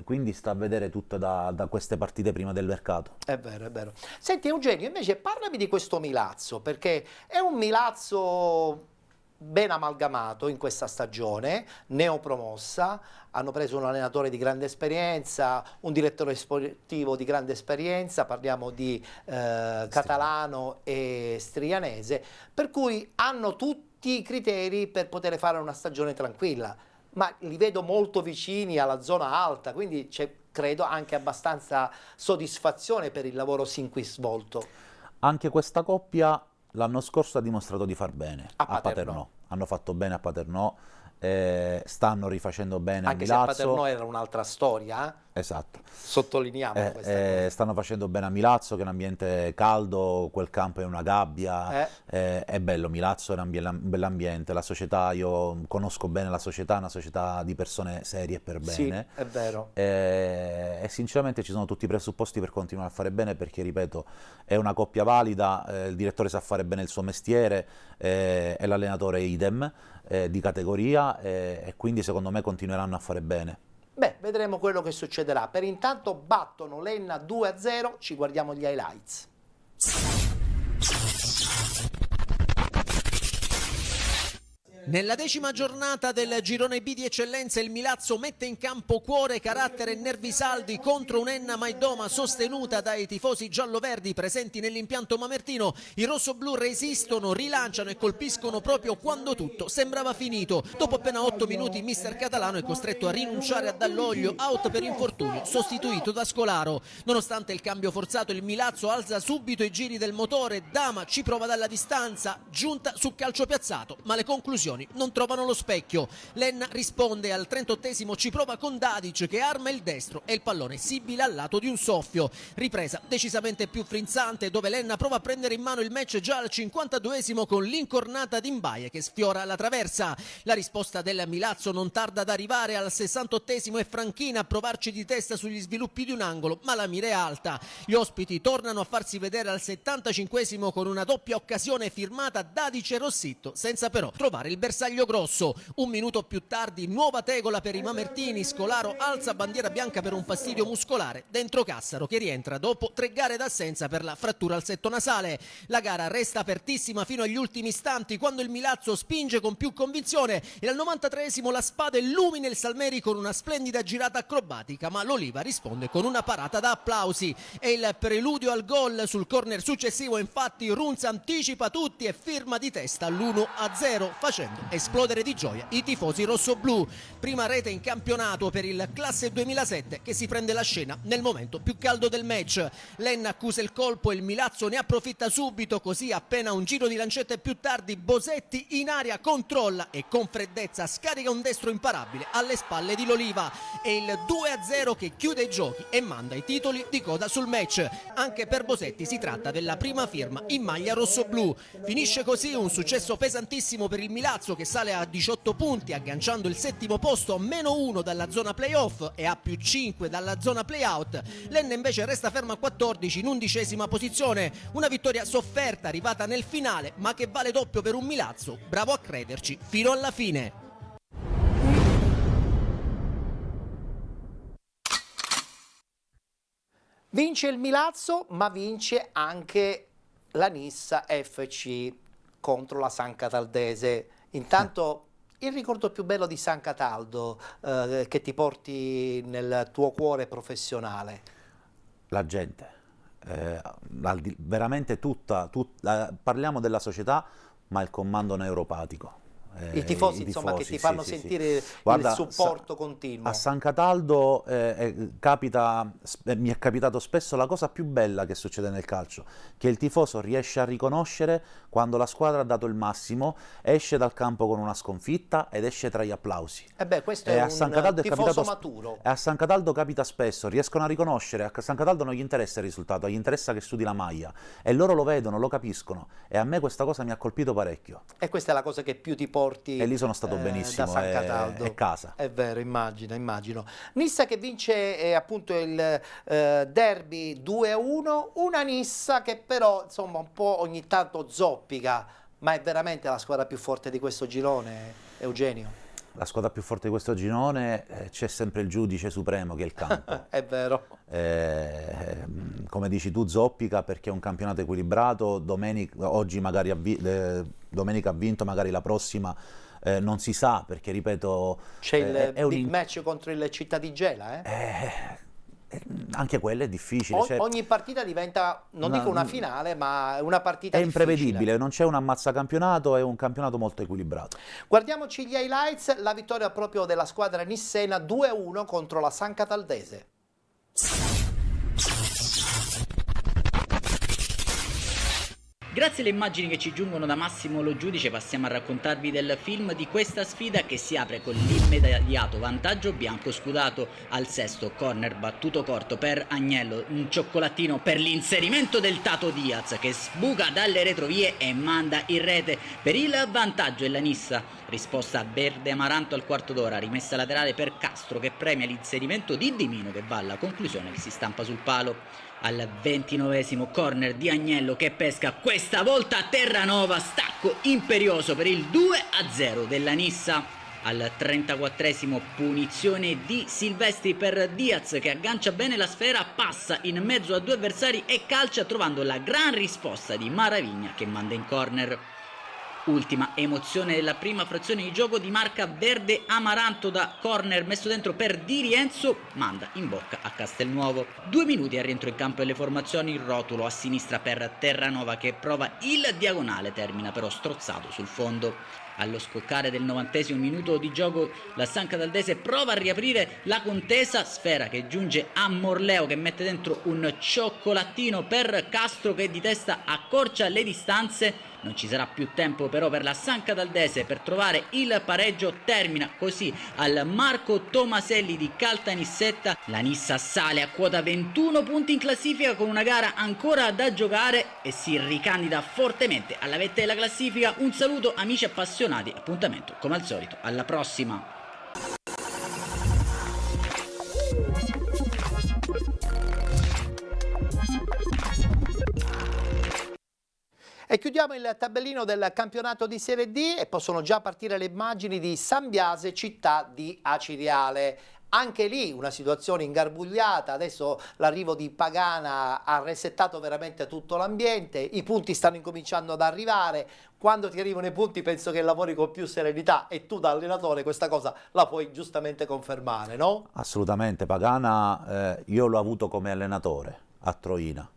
Quindi sta a vedere tutto da queste partite prima del mercato. È vero, è vero. Senti Eugenio, invece parlami di questo Milazzo, perché è un Milazzo ben amalgamato in questa stagione, neopromossa, hanno preso un allenatore di grande esperienza, un direttore sportivo di grande esperienza, parliamo di Catalano e Strianese, per cui hanno tutti i criteri per poter fare una stagione tranquilla, ma li vedo molto vicini alla zona alta, quindi c'è, credo, anche abbastanza soddisfazione per il lavoro sin qui svolto. Anche questa coppia l'anno scorso ha dimostrato di far bene a Paternò. Hanno fatto bene a Paternò, stanno rifacendo bene anche a Milazzo. Anche se a Paternò era un'altra storia, Esatto. Sottolineiamo questa cosa. Stanno facendo bene a Milazzo, che è un ambiente caldo, quel campo è una gabbia, è bello. Milazzo è un bell'ambiente, la società, io conosco bene la società, è una società di persone serie per bene. Sì, è vero. E sinceramente ci sono tutti i presupposti per continuare a fare bene, perché, ripeto, è una coppia valida, il direttore sa fare bene il suo mestiere, e l'allenatore idem, di categoria, e quindi secondo me continueranno a fare bene. Beh, vedremo quello che succederà. Per intanto battono l'Enna 2-0, ci guardiamo gli highlights. Nella 10ª giornata del girone B di eccellenza il Milazzo mette in campo cuore, carattere e nervi saldi contro un'Enna Maidoma sostenuta dai tifosi gialloverdi presenti nell'impianto mamertino. I rossoblù resistono, rilanciano e colpiscono proprio quando tutto sembrava finito. Dopo appena 8 minuti mister Catalano è costretto a rinunciare a Dall'Oglio, out per infortunio, sostituito da Scolaro. Nonostante il cambio forzato il Milazzo alza subito i giri del motore, Dama ci prova dalla distanza, giunta su calcio piazzato, ma le conclusioni non trovano lo specchio. L'Enna risponde al 38esimo, ci prova con Dadic che arma il destro e il pallone sibila al lato di un soffio. Ripresa decisamente più frizzante, dove l'Enna prova a prendere in mano il match già al 52esimo con l'incornata di Mbaye che sfiora la traversa. La risposta del Milazzo non tarda ad arrivare al 68esimo e Franchina a provarci di testa sugli sviluppi di un angolo, ma la mira è alta. Gli ospiti tornano a farsi vedere al 75esimo con una doppia occasione firmata Dadic e Rossitto, senza però trovare il bersaglio grosso. Un minuto più tardi nuova tegola per i mamertini, Scolaro alza bandiera bianca per un fastidio muscolare dentro Cassaro che rientra dopo 3 gare d'assenza per la frattura al setto nasale. La gara resta apertissima fino agli ultimi istanti, quando il Milazzo spinge con più convinzione e al 93esimo la spada illumina il Salmeri con una splendida girata acrobatica, ma l'Oliva risponde con una parata da applausi. E il preludio al gol sul corner successivo, infatti Runza anticipa tutti e firma di testa l'1-0 facendo vedendo esplodere di gioia i tifosi rossoblù. Prima rete in campionato per il classe 2007 che si prende la scena nel momento più caldo del match. Len accusa il colpo e il Milazzo ne approfitta subito, così appena un giro di lancette più tardi Bosetti in aria controlla e con freddezza scarica un destro imparabile alle spalle di L'Oliva. È il 2-0 che chiude i giochi e manda i titoli di coda sul match. Anche per Bosetti si tratta della prima firma in maglia rossoblù. Finisce così un successo pesantissimo per il Milazzo che sale a 18 punti agganciando il settimo posto a -1 dalla zona playoff e a +5 dalla zona playout. Len invece resta fermo a 14 in 11ª posizione. Una vittoria sofferta arrivata nel finale ma che vale doppio per un Milazzo bravo a crederci fino alla fine. Vince il Milazzo, ma vince anche la Nissa FC contro la San Cataldese. Intanto il ricordo più bello di San Cataldo che ti porti nel tuo cuore professionale? La gente, veramente parliamo della società, ma il comando neuropatico. I tifosi, insomma, che ti fanno sentire il supporto continuo. A San Cataldo mi è capitato spesso la cosa più bella che succede nel calcio, che il tifoso riesce a riconoscere quando la squadra ha dato il massimo, esce dal campo con una sconfitta ed esce tra gli applausi. E beh, questo è un tifoso maturo. E a San Cataldo capita spesso, riescono a riconoscere, a San Cataldo non gli interessa il risultato, gli interessa che studi la maglia, e loro lo vedono, lo capiscono, e a me questa cosa mi ha colpito parecchio. E questa è la cosa che più ti porti. E lì sono stato benissimo, da San Cataldo. È casa. È vero, immagino. Nissa che vince appunto il derby 2-1, una Nissa che però insomma un po' ogni tanto zoppica, ma è veramente la squadra più forte di questo girone, Eugenio? La squadra più forte di questo girone c'è sempre il giudice supremo che è il campo. È vero. Come dici tu, zoppica perché è un campionato equilibrato, oggi magari domenica ha vinto, magari la prossima non si sa, perché ripeto... C'è il big match contro il Città di Gela, anche quello è difficile. Ogni partita diventa, non dico una finale, ma una partita è difficile. Imprevedibile, non c'è un ammazzacampionato, è un campionato molto equilibrato. Guardiamoci gli highlights, la vittoria proprio della squadra nissena 2-1 contro la San Cataldese. Grazie alle immagini che ci giungono da Massimo Lo Giudice passiamo a raccontarvi del film di questa sfida che si apre con l'immediato vantaggio bianco-scudato al sesto, corner battuto corto per Agnello, un cioccolatino per l'inserimento del Tato Diaz che sbuca dalle retrovie e manda in rete per il vantaggio, e la Nissa risposta verde amaranto al quarto d'ora, rimessa laterale per Castro che premia l'inserimento di Dimino che va alla conclusione che si stampa sul palo. Al 29esimo corner di Agnello che pesca questa volta a Terranova, stacco imperioso per il 2-0 della Nissa. Al 34esimo punizione di Silvestri per Diaz che aggancia bene la sfera, passa in mezzo a due avversari e calcia trovando la gran risposta di Maravigna che manda in corner. Ultima emozione della prima frazione di gioco di marca verde amaranto da corner messo dentro per Di Rienzo, manda in bocca a Castelnuovo. 2 minuti al rientro in campo delle formazioni, rotulo a sinistra per Terranova che prova il diagonale, termina però strozzato sul fondo. Allo scoccare del 90esimo minuto di gioco la San Cataldese prova a riaprire la contesa, sfera che giunge a Morleo che mette dentro un cioccolatino per Castro che di testa accorcia le distanze. Non ci sarà più tempo però per la San Cataldese per trovare il pareggio, termina così al Marco Tomaselli di Caltanissetta. La Nissa sale a quota 21 punti in classifica con una gara ancora da giocare e si ricandida fortemente alla vetta della classifica. Un saluto amici appassionati, appuntamento come al solito alla prossima. E chiudiamo il tabellino del campionato di Serie D e possono già partire le immagini di San Biase, città di Aciriale. Anche lì una situazione ingarbugliata, adesso l'arrivo di Pagana ha resettato veramente tutto l'ambiente, i punti stanno incominciando ad arrivare, quando ti arrivano i punti penso che lavori con più serenità e tu da allenatore questa cosa la puoi giustamente confermare, no? Assolutamente, Pagana io l'ho avuto come allenatore a Troina,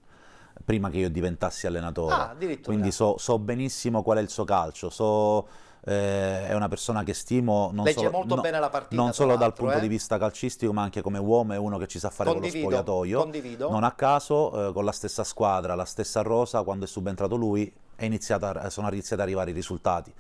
prima che io diventassi allenatore, quindi so benissimo qual è il suo calcio, so è una persona che stimo non Legge solo, molto bene la partita, non solo tra dal l'altro, punto di vista calcistico, ma anche come uomo, è uno che ci sa fare con lo spogliatoio. Condivido. Non a caso, con la stessa squadra, la stessa rosa, quando è subentrato lui, sono iniziati ad arrivare i risultati.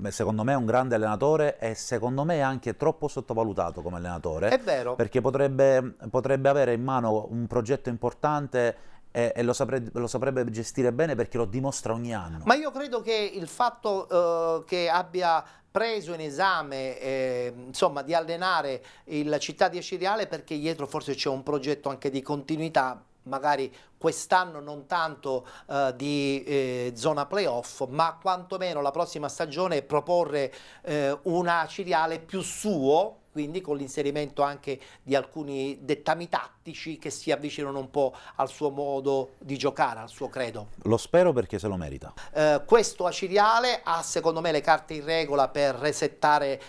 Secondo me è un grande allenatore e secondo me è anche troppo sottovalutato come allenatore. È vero. Perché potrebbe avere in mano un progetto importante e lo saprebbe gestire bene, perché lo dimostra ogni anno. Ma io credo che il fatto che abbia preso in esame insomma, di allenare il Città di Ciriale, perché dietro forse c'è un progetto anche di continuità, magari quest'anno non tanto di zona playoff, ma quantomeno la prossima stagione proporre una Ciriale più suo, quindi con l'inserimento anche di alcuni dettami tattici che si avvicinano un po' al suo modo di giocare, al suo credo. Lo spero, perché se lo merita. Questo Aciriale ha secondo me le carte in regola per resettare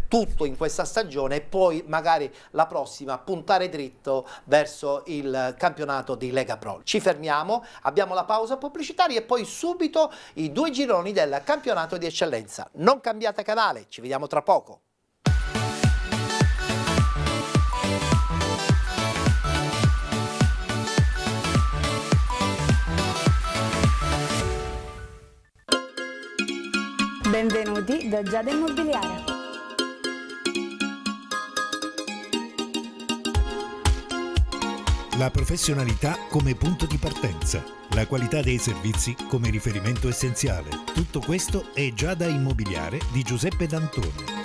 tutto in questa stagione e poi magari la prossima puntare dritto verso il campionato di Lega Pro. Ci fermiamo, abbiamo la pausa pubblicitaria e poi subito i 2 gironi del campionato di eccellenza. Non cambiate canale, ci vediamo tra poco. Benvenuti da Giada Immobiliare. La professionalità come punto di partenza, la qualità dei servizi come riferimento essenziale. Tutto questo è Giada Immobiliare di Giuseppe D'Antoni.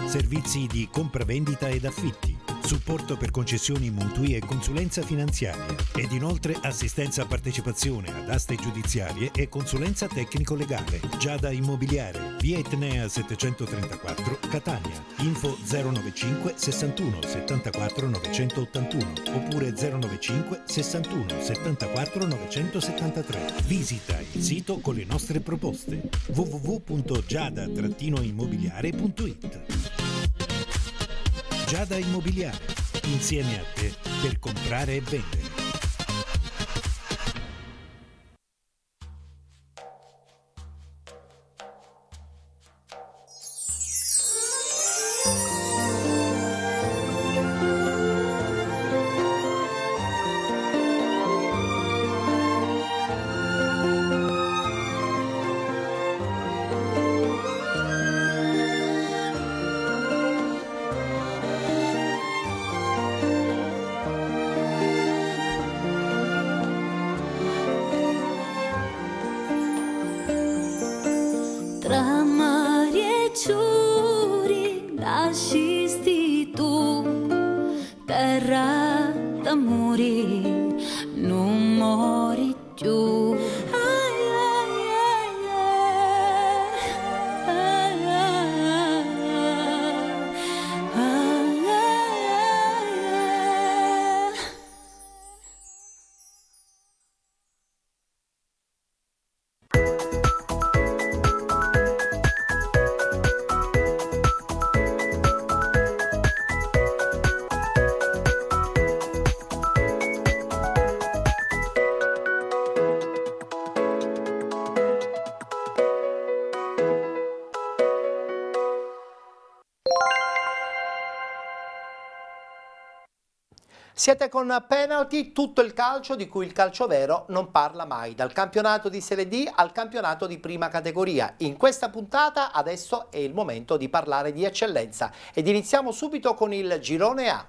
Servizi di compravendita ed affitti, supporto per concessioni mutui e consulenza finanziaria ed inoltre assistenza a partecipazione ad aste giudiziarie e consulenza tecnico-legale. Giada Immobiliare, via Etnea 734, Catania. Info 095 61 74 981 oppure 095 61 74 973. Visita il sito con le nostre proposte www.giada-immobiliare.it. Giada Immobiliare, insieme a te per comprare e vendere. Tra mari e ciuri nascisti tu, terra d'amori, non mori più. Siete con Penalty, tutto il calcio di cui il calcio vero non parla mai, dal campionato di Serie D al campionato di prima categoria. In questa puntata adesso è il momento di parlare di eccellenza ed iniziamo subito con il girone A.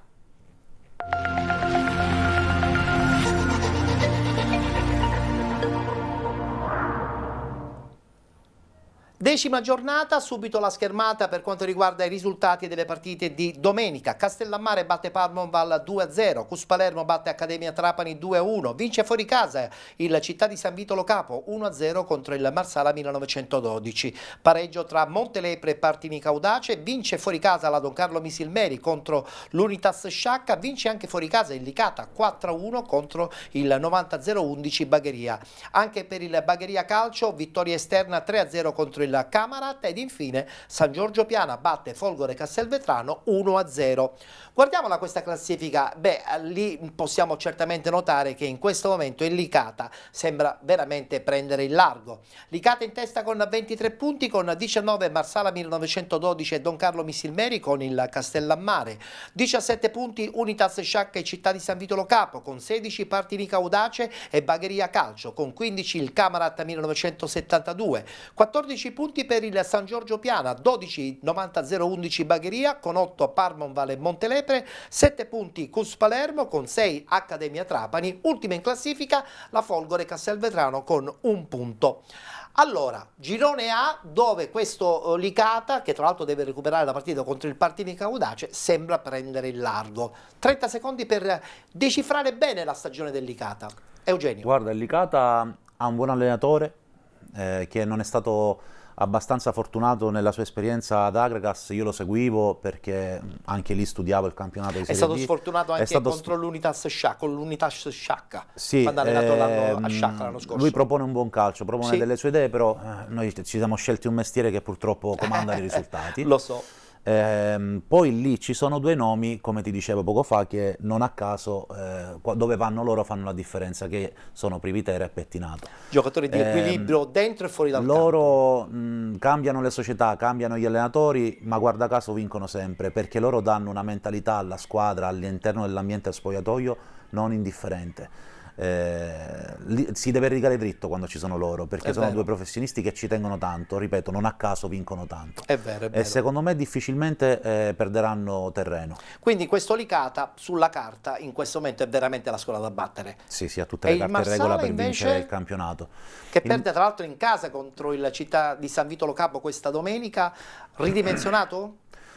Decima giornata, subito la schermata per quanto riguarda i risultati delle partite di domenica. Castellammare batte Parmonval 2-0, Cus Palermo batte Accademia Trapani 2-1, vince fuori casa il Città di San Vito Lo Capo 1-0 contro il Marsala 1912. Pareggio tra Montelepre e Partinico Audace, vince fuori casa la Don Carlo Misilmeri contro l'Unitas Sciacca, vince anche fuori casa il Licata 4-1 contro il 90-011 Bagheria. Anche per il Bagheria Calcio, vittoria esterna 3-0 contro il il Camarat ed infine San Giorgio Piana batte Folgore Castelvetrano 1-0. Guardiamola questa classifica, lì possiamo certamente notare che in questo momento il Licata sembra veramente prendere il largo. Licata in testa con 23 punti, con 19 Marsala 1912 e Don Carlo Missilmeri con il Castellammare, 17 punti Unitas Sciacca e Città di San Vitolo Capo, con 16 Partinica Audace e Bagheria Calcio, con 15 il Camarat 1972, 14 punti per il San Giorgio Piana, 12 90-011 Bagheria, con 8 Parmonval e Montelepre, 7 punti Cus Palermo, con 6 Accademia Trapani, ultima in classifica la Folgore Castelvetrano con 1 punto. Allora, girone A, dove questo Licata, che tra l'altro deve recuperare la partita contro il Partinica Audace, sembra prendere il largo. 30 secondi per decifrare bene la stagione del Licata. Eugenio. Guarda, il Licata ha un buon allenatore che non è stato abbastanza fortunato nella sua esperienza ad Agragas. Io lo seguivo perché anche lì studiavo il campionato di Serie D. È stato sfortunato anche contro l'Unitas Sciacca, con l'Unitas Sciacca, sì, quando ha allenato a Sciacca l'anno scorso. Lui propone un buon calcio, propone delle sue idee, però noi ci siamo scelti un mestiere che purtroppo comanda i risultati. Lo so. Poi lì ci sono due nomi, come ti dicevo poco fa, che non a caso dove vanno loro fanno la differenza, che sono Privitera e Pettinato. Giocatori di equilibrio dentro e fuori dal campo. Loro cambiano le società, cambiano gli allenatori, ma guarda caso vincono sempre, perché loro danno una mentalità alla squadra all'interno dell'ambiente spogliatoio non indifferente. Si deve rigare dritto quando ci sono loro, perché sono due professionisti che ci tengono tanto, ripeto, non a caso vincono tanto. È vero, è vero. E secondo me difficilmente perderanno terreno. Quindi questo Licata sulla carta in questo momento è veramente la squadra da battere. Sì, ha tutte le carte in regola per vincere il campionato. Che perde tra l'altro in casa contro il Città di San Vitolo Capo questa domenica, ridimensionato?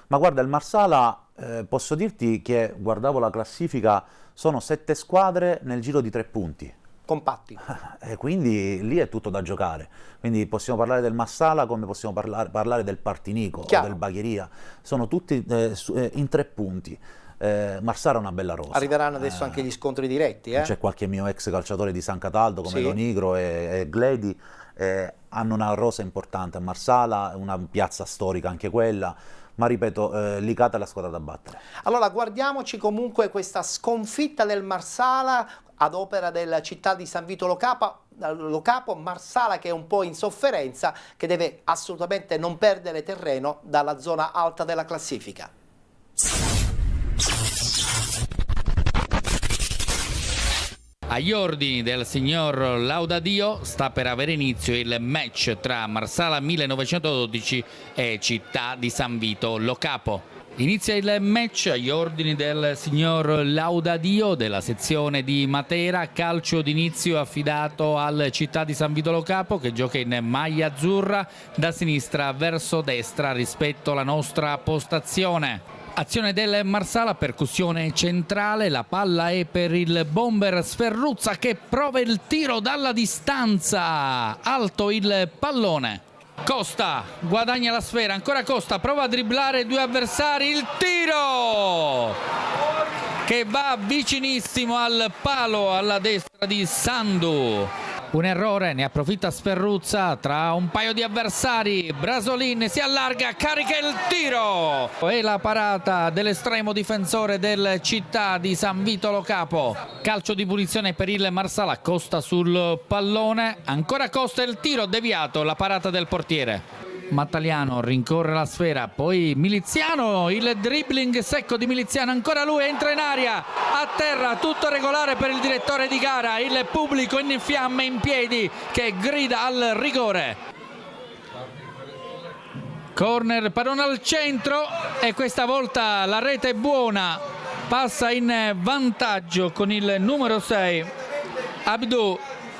Ma guarda, il Marsala, posso dirti che guardavo la classifica, sono 7 squadre nel giro di 3 punti. Compatti. E quindi lì è tutto da giocare. Quindi possiamo parlare del Marsala come possiamo parlare del Partinico o del Bagheria. Sono tutti in 3 punti. Marsala è una bella rosa. Arriveranno adesso anche gli scontri diretti. C'è qualche mio ex calciatore di San Cataldo come Donigro e Gledi. Hanno una rosa importante a Marsala, una piazza storica anche quella. Ma ripeto, Licata è la squadra da battere. Allora guardiamoci comunque questa sconfitta del Marsala ad opera della Città di San Vito Lo Capo, Marsala che è un po' in sofferenza, che deve assolutamente non perdere terreno dalla zona alta della classifica. Agli ordini del signor Laudadio sta per avere inizio il match tra Marsala 1912 e Città di San Vito Lo Capo. Inizia il match agli ordini del signor Laudadio della sezione di Matera, calcio d'inizio affidato al Città di San Vito Lo Capo che gioca in maglia azzurra da sinistra verso destra rispetto alla nostra postazione. Azione del Marsala, percussione centrale, la palla è per il bomber Sferruzza che prova il tiro dalla distanza, alto il pallone. Costa guadagna la sfera, ancora Costa, prova a dribblare due avversari, il tiro che va vicinissimo al palo alla destra di Sandu. Un errore, ne approfitta Sferruzza tra un paio di avversari, Brasolin si allarga, carica il tiro e la parata dell'estremo difensore del Città di San Vito Lo Capo. Calcio di punizione per il Marsala, Costa sul pallone, ancora Costa il tiro deviato, la parata del portiere. Mattaliano rincorre la sfera, poi Miliziano, il dribbling secco di Miliziano, ancora lui entra in aria, a terra, tutto regolare per il direttore di gara, il pubblico in fiamme in piedi che grida al rigore. Corner, pallone al centro e questa volta la rete è buona, passa in vantaggio con il numero 6 Abdou.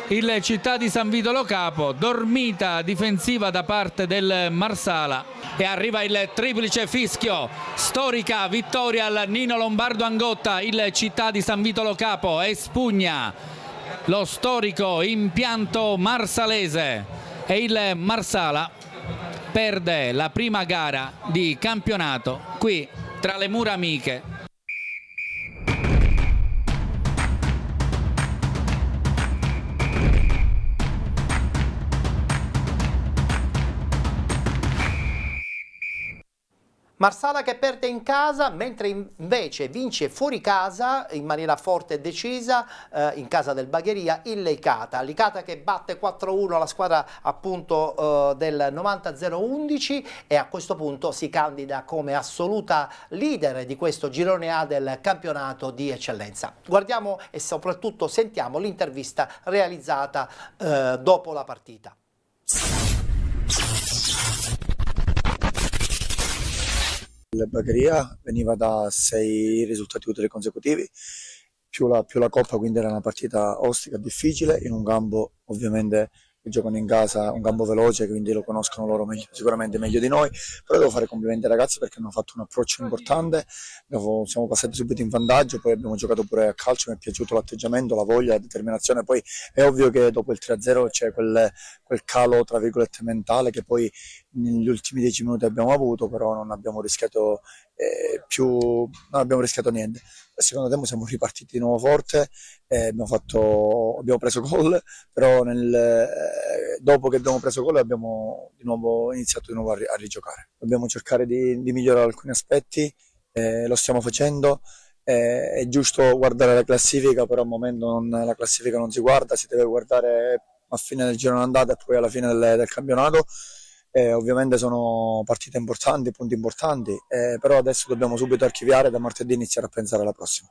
Il Città di San Vito Lo Capo, dormita difensiva da parte del Marsala e arriva il triplice fischio, storica vittoria al Nino Lombardo Angotta, il Città di San Vito Lo Capo espugna lo storico impianto marsalese e il Marsala perde la prima gara di campionato qui tra le mura amiche. Marsala che perde in casa, mentre invece vince fuori casa in maniera forte e decisa in casa del Bagheria il Licata. Licata che batte 4-1 la squadra appunto del 90-011 e a questo punto si candida come assoluta leader di questo girone A del campionato di eccellenza. Guardiamo e soprattutto sentiamo l'intervista realizzata dopo la partita. Il Bagheria veniva da 6 risultati utili consecutivi, più la Coppa, quindi era una partita ostica, difficile, in un campo ovviamente che giocano in casa, un campo veloce, quindi lo conoscono loro sicuramente meglio di noi, però devo fare complimenti ai ragazzi perché hanno fatto un approccio importante, siamo passati subito in vantaggio, poi abbiamo giocato pure a calcio, mi è piaciuto l'atteggiamento, la voglia, la determinazione, poi è ovvio che dopo il 3-0 c'è quel calo tra virgolette mentale che poi negli ultimi 10 minuti abbiamo avuto, però non abbiamo rischiato non abbiamo rischiato niente. Nel secondo tempo siamo ripartiti di nuovo forte, abbiamo preso gol, però dopo che abbiamo preso gol abbiamo iniziato di nuovo a rigiocare. Dobbiamo cercare di migliorare alcuni aspetti, lo stiamo facendo. È giusto guardare la classifica, però al momento la classifica non si guarda, si deve guardare a fine del girone andata e poi alla fine del campionato. Ovviamente sono partite importanti, punti importanti, però adesso dobbiamo subito archiviare, da martedì iniziare a pensare alla prossima.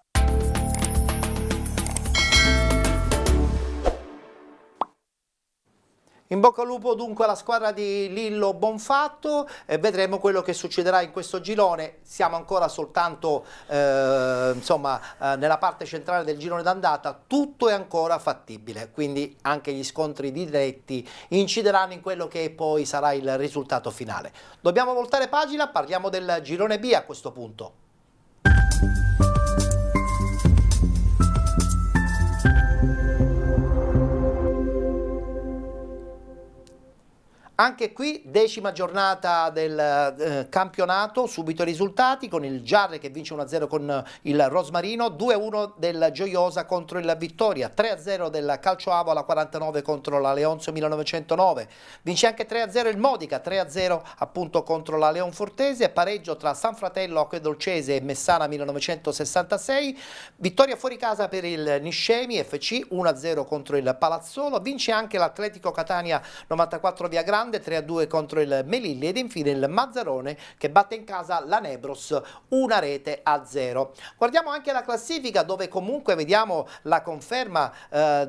In bocca al lupo dunque alla squadra di Lillo Bonfatto e vedremo quello che succederà in questo girone. Siamo ancora soltanto nella parte centrale del girone d'andata, tutto è ancora fattibile, quindi anche gli scontri diretti incideranno in quello che poi sarà il risultato finale. Dobbiamo voltare pagina, parliamo del girone B a questo punto. Anche qui 10ª giornata del campionato, subito i risultati con il Giarre che vince 1-0 con il Rosmarino, 2-1 del Gioiosa contro il Vittoria, 3-0 del Calcio Avola 49 contro la Leonzio 1909, vince anche 3-0 il Modica, 3-0 appunto contro la Leonfortese, pareggio tra San Fratello Acquedolcese e Messana 1966, vittoria fuori casa per il Niscemi FC 1-0 contro il Palazzolo, vince anche l'Atletico Catania 94 Via Grande 3-2 contro il Melilli ed infine il Mazzarone che batte in casa la Nebros 1-0. Guardiamo anche la classifica dove comunque vediamo la conferma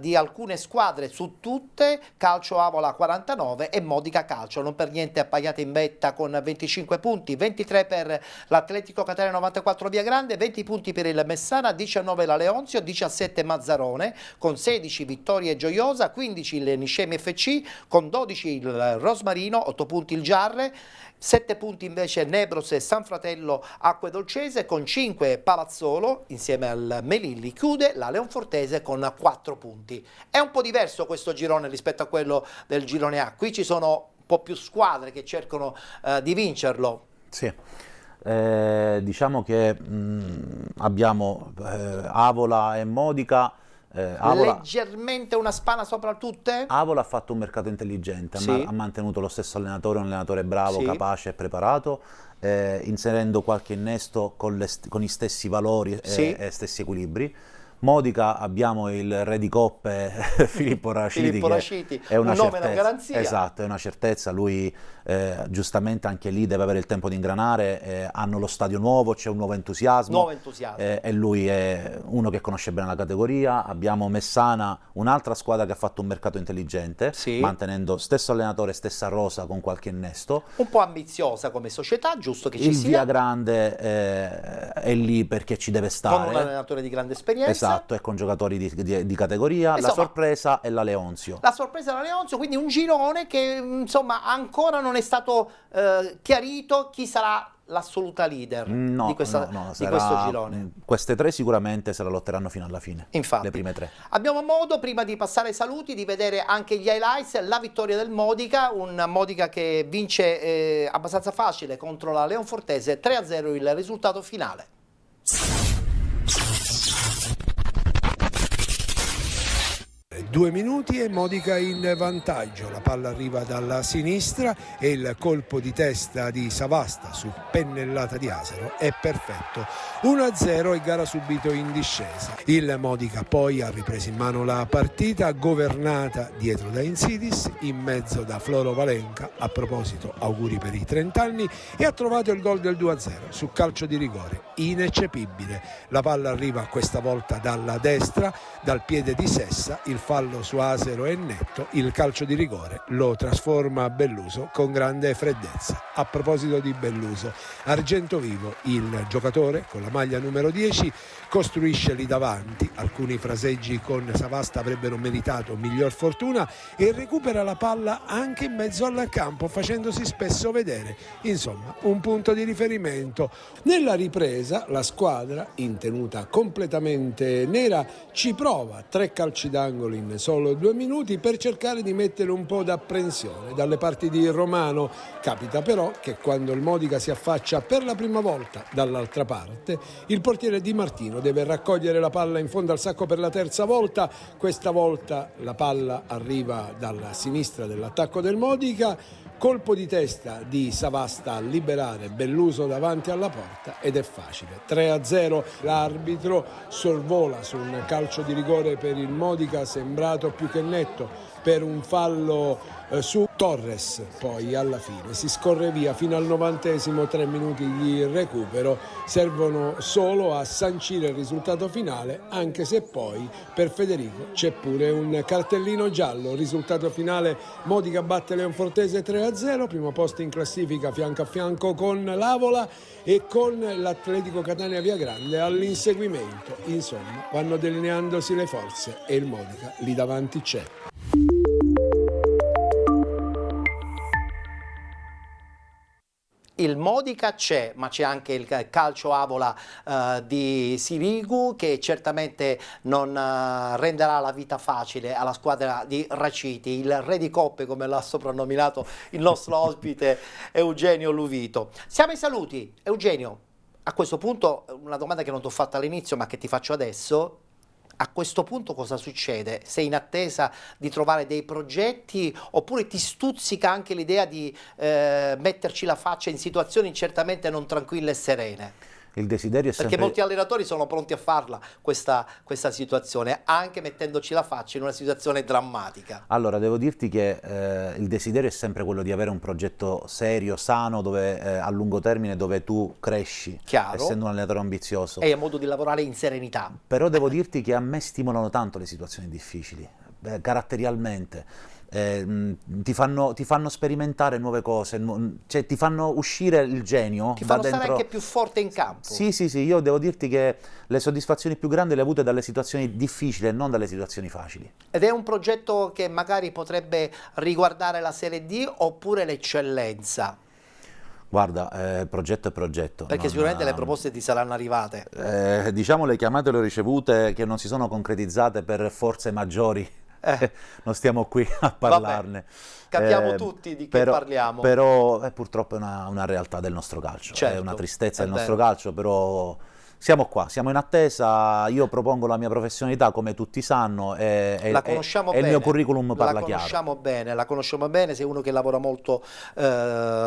di alcune squadre su tutte, Calcio Avola 49 e Modica Calcio, non per niente appaiate in vetta con 25 punti, 23 per l'Atletico Catania 94 Via Grande, 20 punti per il Messana, 19 la Leonzio, 17 Mazzarone con 16 Vittoria e Gioiosa, 15 il Niscemi FC con 12 il Rosmarino, 8 punti il Giarre, 7 punti invece Nebros e San Fratello Acquedolcese con 5 Palazzolo insieme al Melilli, chiude la Leonfortese con 4 punti. È un po' diverso questo girone rispetto a quello del girone A, qui ci sono un po' più squadre che cercano di vincerlo. Sì. Diciamo che abbiamo Avola e Modica. Leggermente una spana sopra tutte? Avola ha fatto un mercato intelligente, sì. Ha mantenuto lo stesso allenatore, un allenatore bravo, sì. Capace e preparato, inserendo qualche innesto con gli stessi valori sì. e stessi equilibri. Modica abbiamo il re di coppe Filippo Raciti, è una nome da garanzia. Esatto, è una certezza, lui giustamente anche lì deve avere il tempo di ingranare, hanno lo stadio nuovo, c'è un nuovo entusiasmo. E lui è uno che conosce bene la categoria. Abbiamo Messana, un'altra squadra che ha fatto un mercato intelligente, sì. mantenendo stesso allenatore, stessa rosa con qualche innesto. Un po' ambiziosa come società, giusto che ci sia. Il Via Grande è lì perché ci deve stare. Con un allenatore di grande esperienza. Esatto, e con giocatori di categoria. Insomma, la sorpresa è la Leonzio. La sorpresa è la Leonzio, quindi un girone che insomma ancora non è stato chiarito chi sarà l'assoluta leader di questo girone. Queste tre sicuramente se la lotteranno fino alla fine. Infatti, le prime tre. Abbiamo modo, prima di passare ai saluti, di vedere anche gli highlights. La vittoria del Modica, un Modica che vince abbastanza facile contro la Leonfortese, 3-0 il risultato finale. 2 minuti e Modica in vantaggio. La palla arriva dalla sinistra e il colpo di testa di Savasta su pennellata di Asero è perfetto. 1-0 e gara subito in discesa. Il Modica poi ha ripreso in mano la partita, governata dietro da Insidis, in mezzo da Floro Valenca, a proposito auguri per i 30 anni, e ha trovato il gol del 2-0 su calcio di rigore, ineccepibile. La palla arriva questa volta dalla destra, dal piede di Sessa, il fallo su Asero è netto, il calcio di rigore lo trasforma Belluso con grande freddezza. A proposito di Belluso, argento vivo, il giocatore con la maglia numero 10 costruisce lì davanti, alcuni fraseggi con Savasta avrebbero meritato miglior fortuna, e recupera la palla anche in mezzo al campo facendosi spesso vedere. Insomma, un punto di riferimento. Nella ripresa la squadra, in tenuta completamente nera, ci prova 3 calci d'angolo in solo 2 minuti per cercare di mettere un po' d'apprensione dalle parti di Romano. Capita però che quando il Modica si affaccia per la prima volta dall'altra parte, il portiere Di Martino deve raccogliere la palla in fondo al sacco per la terza volta. Questa volta la palla arriva dalla sinistra dell'attacco del Modica, colpo di testa di Savasta a liberare Belluso davanti alla porta ed è facile. 3-0, l'arbitro sorvola su un calcio di rigore per il Modica sembrato più che netto per un fallo su Torres. Poi alla fine si scorre via fino al 90esimo, 3 minuti di recupero servono solo a sancire il risultato finale, anche se poi per Federico c'è pure un cartellino giallo. Risultato finale: Modica batte Leonfortese 3-0, primo posto in classifica fianco a fianco con l'Avola e con l'Atletico Catania Viagrande all'inseguimento. Insomma, vanno delineandosi le forze e il Modica lì davanti c'è. Il Modica c'è, ma c'è anche il calcio Avola di Sirigu, che certamente non renderà la vita facile alla squadra di Raciti, il re di coppe, come l'ha soprannominato il nostro ospite Eugenio Luvito. Siamo ai saluti. Eugenio, a questo punto una domanda che non ti ho fatta all'inizio ma che ti faccio adesso. A questo punto cosa succede? Sei in attesa di trovare dei progetti oppure ti stuzzica anche l'idea di metterci la faccia in situazioni certamente non tranquille e serene? Il desiderio è sempre... Perché molti allenatori sono pronti a farla questa situazione, anche mettendoci la faccia in una situazione drammatica. Allora, devo dirti che il desiderio è sempre quello di avere un progetto serio, sano, dove, a lungo termine, dove tu cresci, Chiaro. essendo un allenatore ambizioso. E è un modo di lavorare in serenità. Però devo dirti che a me stimolano tanto le situazioni difficili, caratterialmente. Ti fanno sperimentare nuove cose, cioè ti fanno uscire il genio. Ti fanno da dentro... stare anche più forte in campo. Sì, io devo dirti che le soddisfazioni più grandi le ho avute dalle situazioni difficili e non dalle situazioni facili. Ed è un progetto che magari potrebbe riguardare la Serie D oppure l'eccellenza? Guarda, progetto è progetto. Perché sicuramente le proposte ti saranno arrivate. Diciamo le chiamate le ho ricevute che non si sono concretizzate per forze maggiori. Non stiamo qui a parlarne. Vabbè, capiamo tutti di che parliamo. Però purtroppo è una realtà del nostro calcio, certo, è una tristezza del nostro calcio, però siamo qua, siamo in attesa. Io propongo la mia professionalità, come tutti sanno, e il mio curriculum parla chiaro. La conosciamo bene, sei uno che lavora molto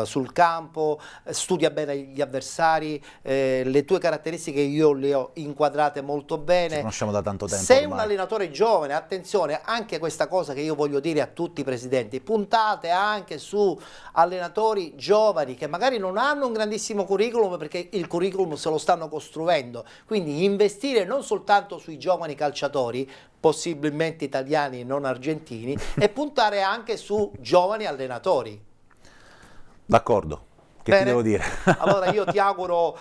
sul campo, studia bene gli avversari, le tue caratteristiche io le ho inquadrate molto bene. Ci conosciamo da tanto tempo Sei ormai. un allenatore giovane, attenzione, anche questa cosa che io voglio dire a tutti i presidenti, puntate anche su allenatori giovani che magari non hanno un grandissimo curriculum, perché il curriculum se lo stanno costruendo. Quindi investire non soltanto sui giovani calciatori, possibilmente italiani e non argentini, e puntare anche su giovani allenatori. D'accordo. Che Bene. ti devo dire? Allora io ti auguro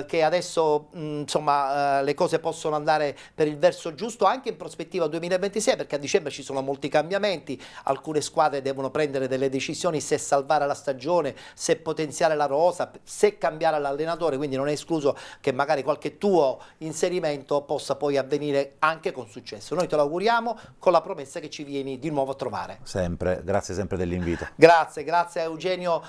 che adesso le cose possono andare per il verso giusto anche in prospettiva 2026, perché a dicembre ci sono molti cambiamenti, alcune squadre devono prendere delle decisioni, se salvare la stagione, se potenziare la rosa, se cambiare l'allenatore, quindi non è escluso che magari qualche tuo inserimento possa poi avvenire anche con successo. Noi te lo auguriamo con la promessa che ci vieni di nuovo a trovare. Sempre, grazie sempre dell'invito. Grazie a Eugenio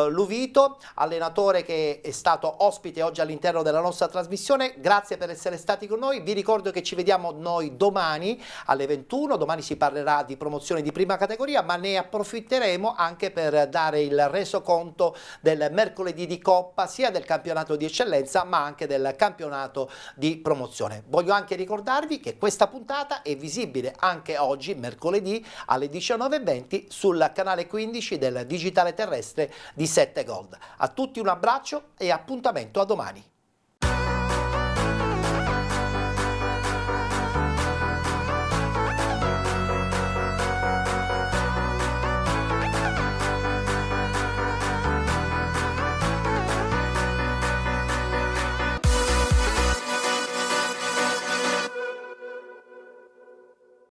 Luvito. allenatore che è stato ospite oggi all'interno della nostra trasmissione. Grazie per essere stati con noi. Vi ricordo che ci vediamo noi domani alle 21. Domani si parlerà di promozione di prima categoria, ma ne approfitteremo anche per dare il resoconto del mercoledì di Coppa, sia del campionato di eccellenza ma anche del campionato di promozione. Voglio anche ricordarvi che questa puntata è visibile anche oggi, mercoledì, alle 19:20 sul canale 15 del digitale terrestre di 7 Gold. A tutti un abbraccio e appuntamento a domani.